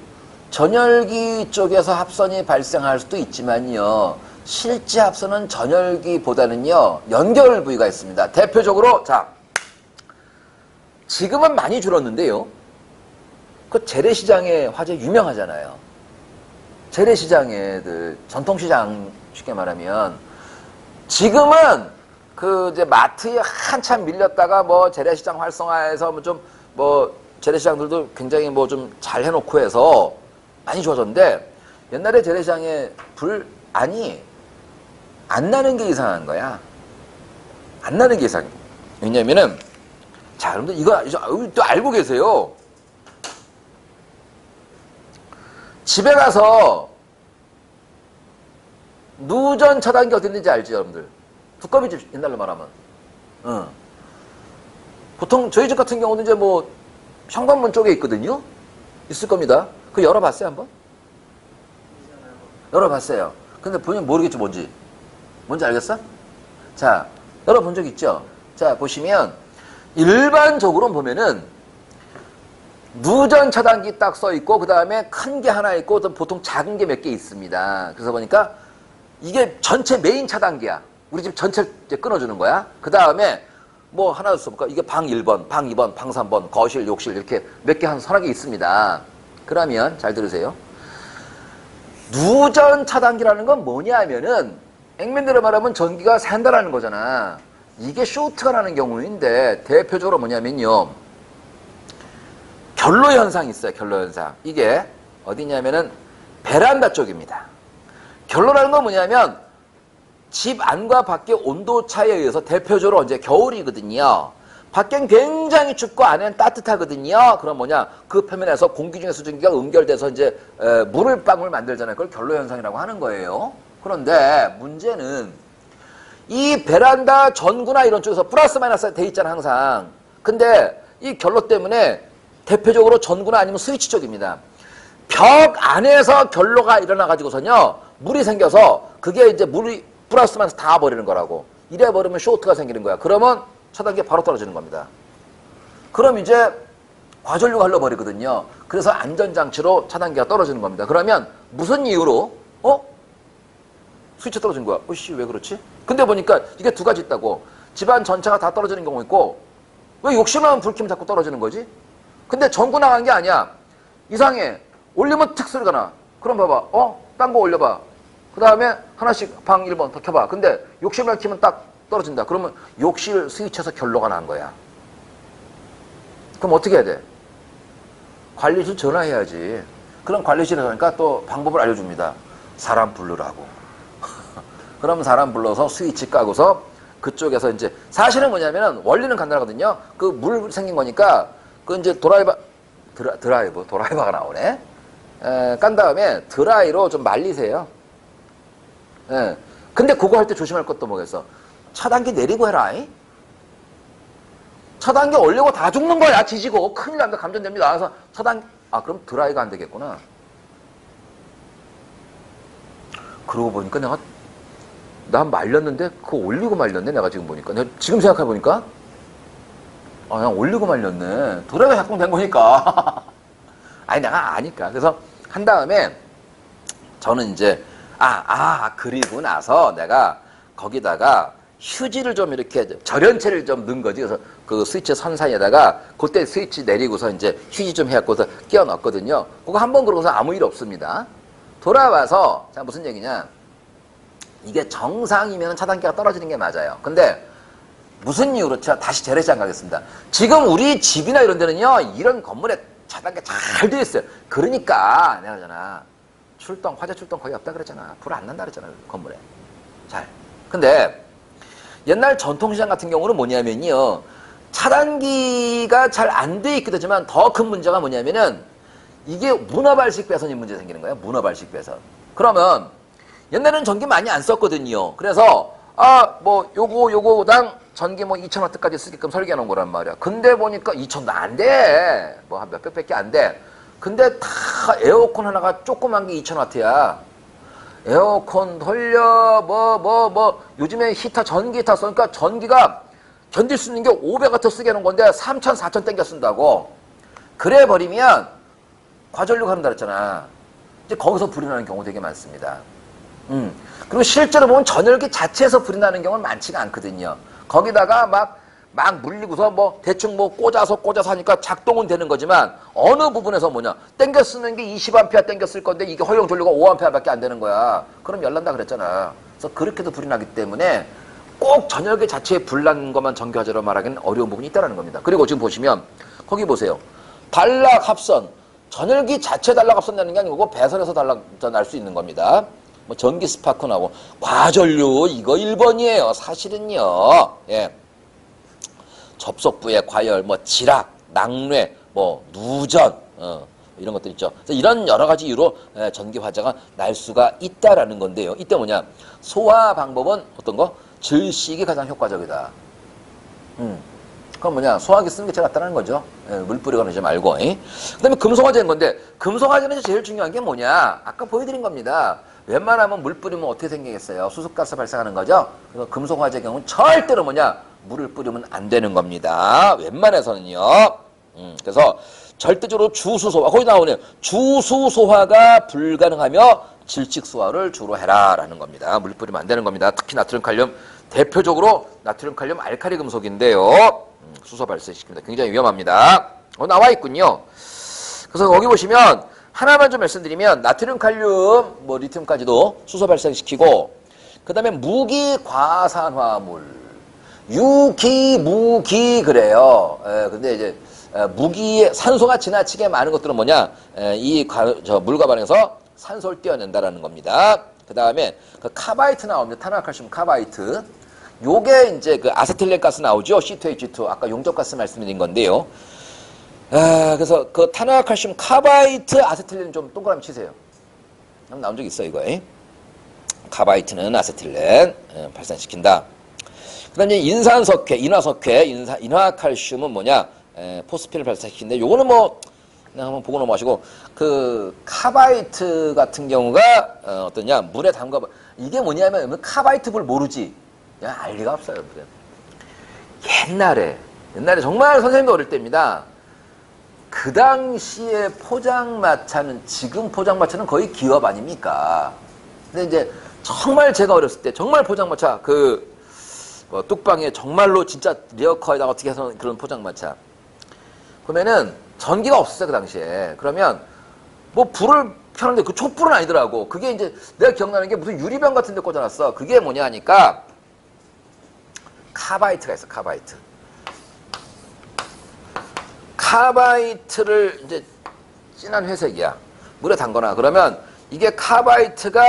전열기 쪽에서 합선이 발생할 수도 있지만요, 실제 합선은 전열기보다는요 연결 부위가 있습니다. 대표적으로 자, 지금은 많이 줄었는데요, 그 재래시장의 화재 유명하잖아요. 재래시장애들, 전통시장 쉽게 말하면, 지금은 그 이제 마트에 한참 밀렸다가 뭐 재래시장 활성화해서 뭐 재래시장들도 굉장히 뭐 좀 잘 해놓고 해서 많이 좋아졌는데, 옛날에 재래시장에 불안이 안 나는 게 이상한 거야. 안 나는 게 이상해. 왜냐면은, 자, 여러분들 이거 또 알고 계세요. 집에 가서 누전 차단기 어디 있는지 알지, 여러분들? 두꺼비 집, 옛날로 말하면. 보통 저희 집 같은 경우는 이제 뭐 현관문 쪽에 있거든요. 있을 겁니다. 그거 열어봤어요, 한번? 열어봤어요. 근데 본인 모르겠죠, 뭔지. 뭔지 알겠어? 자, 열어본 적 있죠? 자, 보시면 일반적으로 보면은 누전 차단기 딱 써 있고, 그 다음에 큰 게 하나 있고, 보통 작은 게 몇 개 있습니다. 그래서 보니까 이게 전체 메인 차단기야. 우리 집 전체를 이제 끊어주는 거야. 그 다음에 뭐 하나 써볼까? 이게 방 1번, 방 2번, 방 3번, 거실, 욕실 이렇게 몇 개 한 서너 개 있습니다. 그러면 잘 들으세요. 누전 차단기라는 건 뭐냐면은 액면대로 말하면 전기가 샌다라는 거잖아. 이게 쇼트가 나는 경우인데, 대표적으로 뭐냐면요, 결로 현상이 있어요. 결로 현상. 이게 어디냐면은 베란다 쪽입니다. 결로라는 건 뭐냐면 집 안과 밖의 온도 차이에 의해서, 대표적으로 이제 겨울이거든요. 밖엔 굉장히 춥고 안에는 따뜻하거든요. 그럼 뭐냐, 그 표면에서 공기 중에 수증기가 응결돼서 이제 물방울 만들잖아요. 그걸 결로 현상이라고 하는 거예요. 그런데 문제는 이 베란다 전구나 이런 쪽에서 플러스 마이너스 돼 있잖아, 항상. 근데 이 결로 때문에 대표적으로 전구나 아니면 스위치 쪽입니다. 벽 안에서 결로가 일어나가지고서요, 물이 생겨서 그게 이제 물이 플러스 마이너스 다 버리는 거라고. 이래 버리면 쇼트가 생기는 거야. 그러면 차단기가 바로 떨어지는 겁니다. 그럼 이제 과전류가 흘러버리거든요. 그래서 안전장치로 차단기가 떨어지는 겁니다. 그러면 무슨 이유로 스위치 떨어진 거야. 씨, 왜 그렇지? 근데 보니까 이게 두 가지 있다고. 집안 전체가 다 떨어지는 경우 있고, 왜 욕심하면 불 켜면 자꾸 떨어지는 거지? 근데 전구 나간 게 아니야. 이상해. 올리면 탁 소리가 나. 그럼 봐봐. 딴 거 올려봐. 그 다음에 하나씩 방 1번 더 켜봐. 근데 욕실만 켜면 딱 떨어진다. 그러면 욕실 스위치에서 결로가 난 거야. 그럼 어떻게 해야 돼? 관리실 전화해야지. 그럼 관리실에 가니까 또 방법을 알려줍니다. 사람 부르라고. 그럼 사람 불러서 스위치 까고서 그쪽에서 이제, 사실은 뭐냐면은 원리는 간단하거든요. 그 물 생긴 거니까 그 이제 드라이버가 나오네. 깐 다음에 드라이로 좀 말리세요. 근데 그거 할 때 조심할 것도 뭐겠어? 차단기 내리고 해라. 차단기 올리고 다 죽는 거야. 지지고 큰일 납니다. 감전됩니다. 그래서 그럼 드라이가 안 되겠구나. 그러고 보니까 난 말렸는데 그거 올리고 말렸네. 내가 지금 보니까. 내가 지금 생각해보니까 그냥 올리고 말렸네. 도라가 작동된 거니까. 아니, 내가 아니까. 그래서 한 다음에 저는 이제, 그리고 나서 내가 거기다가 휴지를 좀 이렇게 절연체를 좀 넣은 거지. 그래서 그 스위치 선 사이에다가 그때 스위치 내리고서 이제 휴지 좀 해갖고서 끼워 넣었거든요. 그거 한 번 그러고서 아무 일 없습니다. 돌아와서, 자, 무슨 얘기냐. 이게 정상이면 차단기가 떨어지는 게 맞아요. 근데 무슨 이유로 다시 재래시장 가겠습니다. 지금 우리 집이나 이런 데는요, 이런 건물에 차단기가 잘 되어 있어요. 그러니까 내가 그러잖아. 화재 출동 거의 없다 그랬잖아. 불 안 난다 그랬잖아, 건물에. 잘. 근데 옛날 전통시장 같은 경우는 뭐냐면요, 차단기가 잘 안 돼 있기도 하지만 더 큰 문제가 뭐냐면은 이게 문어발식 배선이 문제 생기는 거예요. 문어발식 배선. 그러면 옛날에는 전기 많이 안 썼거든요. 그래서 요거당 전기 2,000W까지 쓰게끔 설계해 놓은 거란 말이야. 근데 보니까 2,000도 안 돼. 한 몇백밖에 안 돼. 근데 다 에어컨 하나가 조그만 게 2,000W야. 에어컨 돌려 요즘에 히터 전기 히터 쓰니까 전기가 견딜 수 있는 게 500W 쓰게 해놓은 건데 3,000, 4,000 땡겨 쓴다고. 그래 버리면 과전력 한다 그랬잖아. 이제 거기서 불이 나는 경우 되게 많습니다. 그리고 실제로 보면 전열기 자체에서 불이 나는 경우는 많지가 않거든요. 거기다가 막 물리고서 대충 꽂아서 하니까 작동은 되는 거지만 어느 부분에서 땡겨 쓰는 게 20A 땡겨 쓸 건데 이게 허용 전류가 5A밖에 안 되는 거야. 그럼 열난다 그랬잖아. 그래서 그렇게도 불이 나기 때문에 꼭 전열기 자체에 불난 것만 전기화재로 말하기는 어려운 부분이 있다는 겁니다. 그리고 지금 보시면 거기 보세요. 단락합선. 전열기 자체 단락합선 나는 게 아니고 배선에서 날 수 있는 겁니다. 전기 스파크 나오고 과전류 이거 1번이에요. 사실은요. 예. 접속부의 과열, 지락, 낙뢰, 누전 이런 것들 있죠. 그래서 이런 여러 가지 이유로 전기 화재가 날 수가 있다라는 건데요. 이때 뭐냐? 소화 방법은 어떤 거? 질식이 가장 효과적이다. 그럼 뭐냐? 소화기 쓰는 게 제일 낫다는 거죠. 물 뿌리거나 하지 말고. 그 다음에 금속화재인 건데 금속화재는 제일 중요한 게 뭐냐? 아까 보여드린 겁니다. 웬만하면 물 뿌리면 어떻게 생기겠어요? 수소가스 발생하는 거죠. 그래서 금속화재 경우는 절대로 물을 뿌리면 안 되는 겁니다. 웬만해서는요. 그래서 절대적으로 주수소화, 거기 나오네요. 주수소화가 불가능하며 질식소화를 주로 해라라는 겁니다. 물 뿌리면 안 되는 겁니다. 특히 나트륨 칼륨, 대표적으로 나트륨 칼륨 알칼리 금속인데요. 수소 발생시킵니다. 굉장히 위험합니다. 나와 있군요. 그래서 거기 보시면 하나만 좀 말씀드리면 나트륨 칼륨, 리튬까지도 수소 발생시키고 그 다음에 무기 과산화물, 유기, 무기 그래요. 근데 이제 무기에 산소가 지나치게 많은 것들은 뭐냐? 물과 반응해서 산소를 떼어낸다라는 겁니다. 그 다음에 그 카바이트 나옵니다. 탄화칼슘 카바이트. 요게 이제 그 아세틸렌 가스 나오죠. C2H2. 아까 용접가스 말씀드린 건데요. 그래서 그 탄화칼슘 카바이트 아세틸렌 좀 동그라미 치세요. 한번 나온 적 있어 이거. 카바이트는 아세틸렌 발생시킨다. 그 다음에 인산석회, 인화석회, 인화칼슘은 뭐냐? 포스핀을 발생시키는데 요거는 그냥 한번 보고 넘어가시고 그 카바이트 같은 경우가 어떠냐? 물에 담가 이게 뭐냐면 카바이트 불 모르지? 야, 알 리가 없어요. 옛날에 정말 선생님도 어릴 때입니다. 그 당시에 포장마차는 지금 포장마차는 거의 기업 아닙니까? 근데 이제 정말 제가 어렸을 때 정말 포장마차 뚝방에 정말로 진짜 리어커에다가 어떻게 해서 그런 포장마차 보면은 전기가 없었어요 그 당시에. 그러면 불을 켜는데 그 촛불은 아니더라고. 그게 이제 내가 기억나는 게 무슨 유리병 같은 데 꽂아놨어. 그게 뭐냐 하니까 카바이트가 있어. 카바이트를 이제 진한 회색이야. 물에 담거나 그러면 이게 카바이트가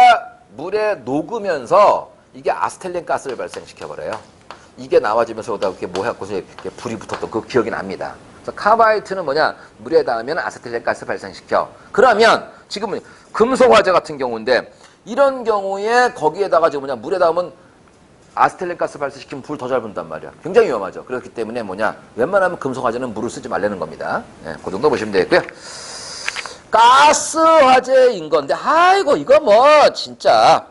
물에 녹으면서 이게 아세틸렌 가스를 발생시켜버려요. 이게 나와지면서 오다 이렇게 해갖고서 이렇게 불이 붙었던 그 기억이 납니다. 그래서 카바이트는 뭐냐? 물에 닿으면 아세틸렌 가스 발생시켜. 그러면 지금은 금속화재 같은 경우인데 이런 경우에 거기에다가 지금 물에 닿으면 아세틸렌 가스 발생시키면 불 더 잘 붙는단 말이야. 굉장히 위험하죠. 그렇기 때문에 웬만하면 금속화재는 물을 쓰지 말라는 겁니다. 그 정도 보시면 되겠고요. 가스화재인 건데 아이고 이거 진짜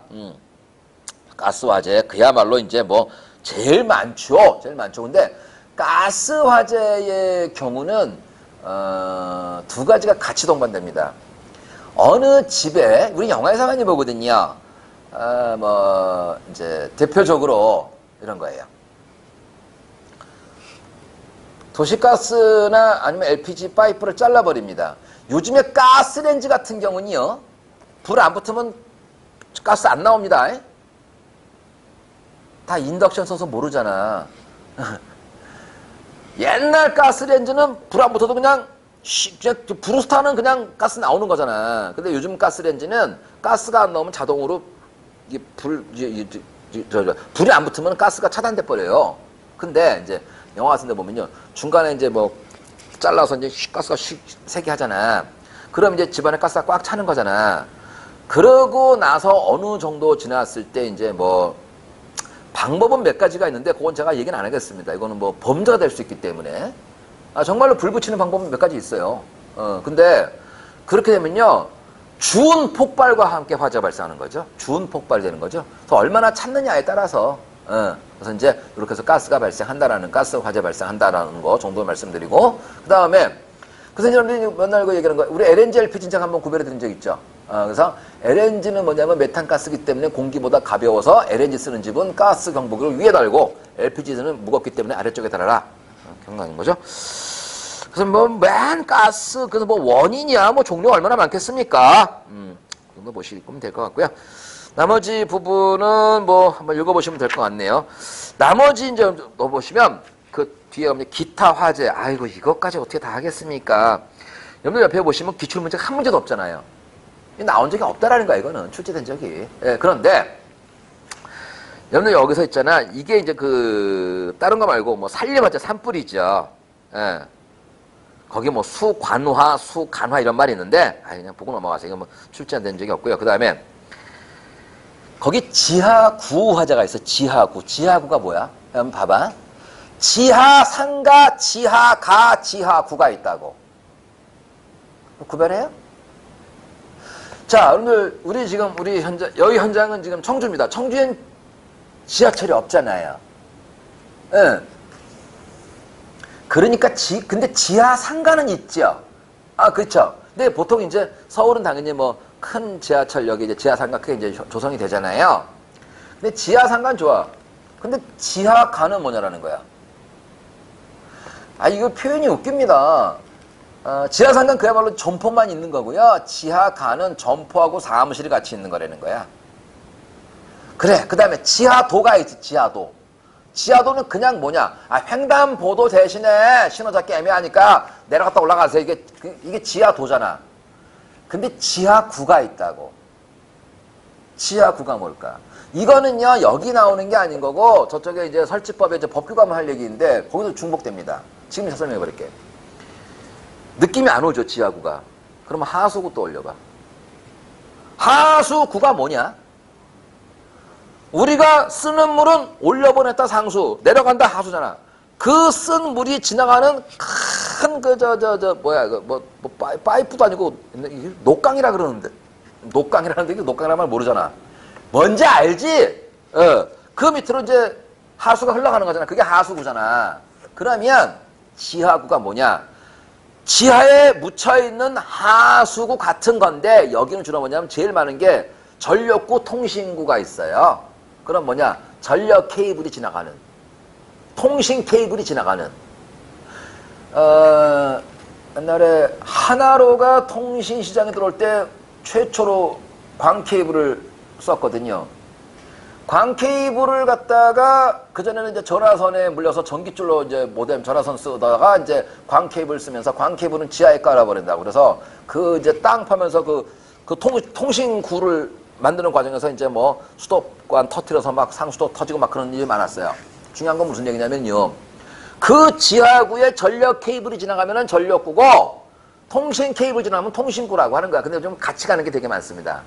가스화재 그야말로 이제 제일 많죠. 근데 가스 화재의 경우는 두 가지가 같이 동반됩니다. 어느 집에 우리 영화에서 많이 보거든요. 뭐 이제 대표적으로 이런 거예요. 도시가스나 아니면 LPG 파이프를 잘라버립니다. 요즘에 가스렌지 같은 경우는요, 불 안 붙으면 가스 안 나옵니다. 다 인덕션 써서 모르잖아. 옛날 가스렌지는 불 안 붙어도 그냥 브루스타는 그냥 가스 나오는 거잖아. 근데 요즘 가스렌지는 가스가 안 나오면 자동으로 이게 불이 안 붙으면 가스가 차단돼 버려요. 근데 이제 영화 같은 데 보면요, 중간에 이제 뭐 잘라서 이제 가스가 세게 하잖아. 그럼 이제 집안에 가스가 꽉 차는 거잖아. 그러고 나서 어느 정도 지났을 때 이제 뭐 방법은 몇 가지가 있는데 그건 제가 얘기는 안 하겠습니다. 이거는 뭐 범죄가 될 수 있기 때문에. 정말로 불 붙이는 방법은 몇 가지 있어요. 근데 그렇게 되면요, 준 폭발과 함께 화재가 발생하는 거죠. 준 폭발이 되는 거죠. 그래서 얼마나 찾느냐에 따라서 그래서 이제 이렇게 해서 가스가 발생한다라는, 가스 화재 발생한다라는 거 정도 말씀드리고, 그 다음에 그래서 여러분들이 맨날 그 얘기하는 거, 우리 LNG, LPG 제가 한번 구별해 드린 적 있죠. 그래서 LNG는 뭐냐면 메탄가스기 때문에 공기보다 가벼워서 LNG 쓰는 집은 가스 경보기를 위에 달고, LPG는 무겁기 때문에 아래쪽에 달아라. 경각인 거죠. 그래서 뭐 맨 가스, 그래서 뭐 원인이야 뭐 종류가 얼마나 많겠습니까? 그 정도 보시면 될 것 같고요. 나머지 부분은 뭐 한번 읽어보시면 될 것 같네요. 나머지 이제 넣어보시면 그 뒤에 보면 기타 화재, 아이고 이것까지 어떻게 다 하겠습니까? 여러분들 옆에 보시면 기출문제가 한 문제도 없잖아요. 나온 적이 없다라는 거야, 이거는. 출제된 적이. 예, 그런데 여러분들 여기서 있잖아, 이게 이제 그 다른 거 말고 뭐 산림화재 산불이죠. 예. 거기 뭐 수관화, 수간화 이런 말이 있는데, 그냥 보고 넘어가세요. 이거 뭐 출제된 적이 없고요. 그 다음에 거기 지하구 화재가 있어. 지하구. 지하구가 뭐야? 한번 봐봐. 지하상가, 지하가, 지하구가 있다고. 구별해요? 자, 여러분들, 여기 현장은 지금 청주입니다. 청주엔 지하철이 없잖아요. 예. 그러니까 근데 지하상가는 있죠. 그렇죠. 근데 보통 이제 서울은 당연히 뭐 큰 지하철역이 이제 지하상가 크게 이제 조성이 되잖아요. 근데 지하상가는 좋아. 근데 지하가는 뭐냐라는 거야. 이거 표현이 웃깁니다. 지하상가는 그야말로 점포만 있는 거고요. 지하가는 점포하고 사무실이 같이 있는 거라는 거야. 그래, 그 다음에 지하도가 있지, 지하도. 지하도는 그냥 뭐냐, 횡단보도 대신에 신호 잡기 애매하니까 내려갔다 올라가세요. 이게 지하도잖아. 근데 지하구가 있다고. 지하구가 뭘까? 이거는요, 여기 나오는 게 아닌 거고, 저쪽에 이제 설치법에 이제 법규가만 할 얘기인데, 거기서 중복됩니다. 지금 설명해 버릴게. 느낌이 안 오죠, 지하구가. 그러면 하수구 또 올려봐. 하수구가 뭐냐? 우리가 쓰는 물은 올려보냈다 상수, 내려간다 하수잖아. 그 쓴 물이 지나가는 큰 파이프도 아니고 녹강이라 그러는데, 녹강이라는데 녹강이란 말 모르잖아. 뭔지 알지? 그 밑으로 이제 하수가 흘러가는 거잖아. 그게 하수구잖아. 그러면 지하구가 뭐냐? 지하에 묻혀있는 하수구 같은 건데, 여기는 주로 뭐냐면 제일 많은 게 전력구 통신구가 있어요. 그럼 뭐냐? 전력 케이블이 지나가는, 통신 케이블이 지나가는. 옛날에 하나로가 통신 시장에 들어올 때 최초로 광 케이블을 썼거든요. 광 케이블을 갖다가 그전에는 이제 전화선에 물려서 전기줄로 이제 모뎀 전화선 쓰다가 이제 광 케이블 쓰면서 광 케이블은 지하에 깔아버린다고. 그래서 그 이제 땅 파면서 그 통신구를 만드는 과정에서 이제 뭐 수도관 터뜨려서 막 상수도 터지고 막 그런 일이 많았어요. 중요한 건 무슨 얘기냐면요, 그 지하구에 전력 케이블이 지나가면은 전력구고, 통신 케이블 지나가면 통신구라고 하는 거야. 근데 좀 같이 가는 게 되게 많습니다.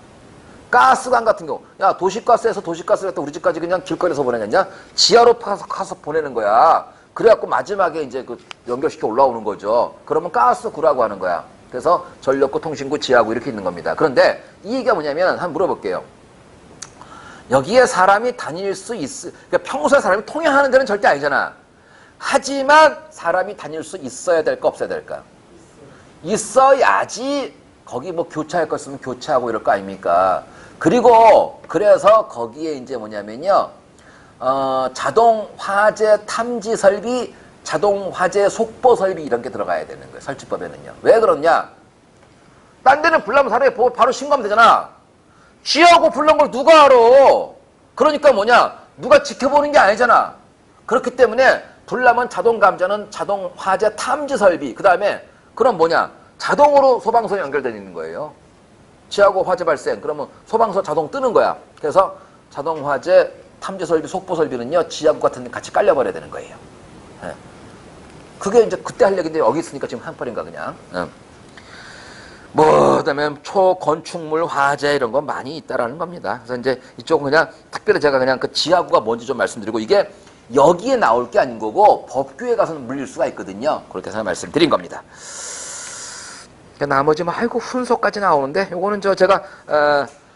가스관 같은 경우, 야, 도시가스에서 도시가스를 갖다 우리 집까지 그냥 길거리에서 보내겠냐? 지하로 가서 보내는 거야. 그래갖고 마지막에 이제 그 연결시켜 올라오는 거죠. 그러면 가스구라고 하는 거야. 그래서 전력구, 통신구, 지하구 이렇게 있는 겁니다. 그런데 이 얘기가 뭐냐면, 한번 물어볼게요. 여기에 사람이 다닐 수 그러니까 평소에 사람이 통행하는 데는 절대 아니잖아. 하지만 사람이 다닐 수 있어야 될까 없어야 될까? 있어야지 거기 뭐 교차할 거 있으면 교차하고 이럴 거 아닙니까? 그리고 그래서 거기에 이제 뭐냐면요. 자동 화재 탐지 설비, 자동 화재 속보 설비 이런 게 들어가야 되는 거예요. 설치법에는요. 왜 그러냐? 딴 데는 불나면 사람이 바로 신고하면 되잖아. 쥐하고 불난 걸 누가 알아? 그러니까 뭐냐? 누가 지켜보는 게 아니잖아. 그렇기 때문에 불나면 자동 감지하는 자동 화재 탐지 설비. 그 다음에 그럼 뭐냐? 자동으로 소방서에 연결되어 있는 거예요. 쥐하고 화재 발생. 그러면 소방서 자동 뜨는 거야. 그래서 자동 화재 탐지 설비, 속보 설비는요. 쥐하고 같은 데 같이 깔려버려야 되는 거예요. 네. 그게 이제 그때 할 얘기인데 여기 있으니까 지금 한팔인가 그냥. 뭐 그다음에 초건축물 화재 이런 거 많이 있다라는 겁니다. 그래서 이제 이쪽은 그냥 특별히 제가 그냥 그 지하구가 뭔지 좀 말씀드리고 이게 여기에 나올 게 아닌 거고 법규에 가서는 물릴 수가 있거든요. 그렇게 해서 말씀드린 겁니다. 나머지 뭐 아이고 훈소까지 나오는데 요거는 제가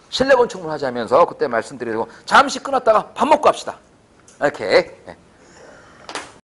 실내 건축물 하자면서 그때 말씀드리고 잠시 끊었다가 밥 먹고 합시다. 이렇게.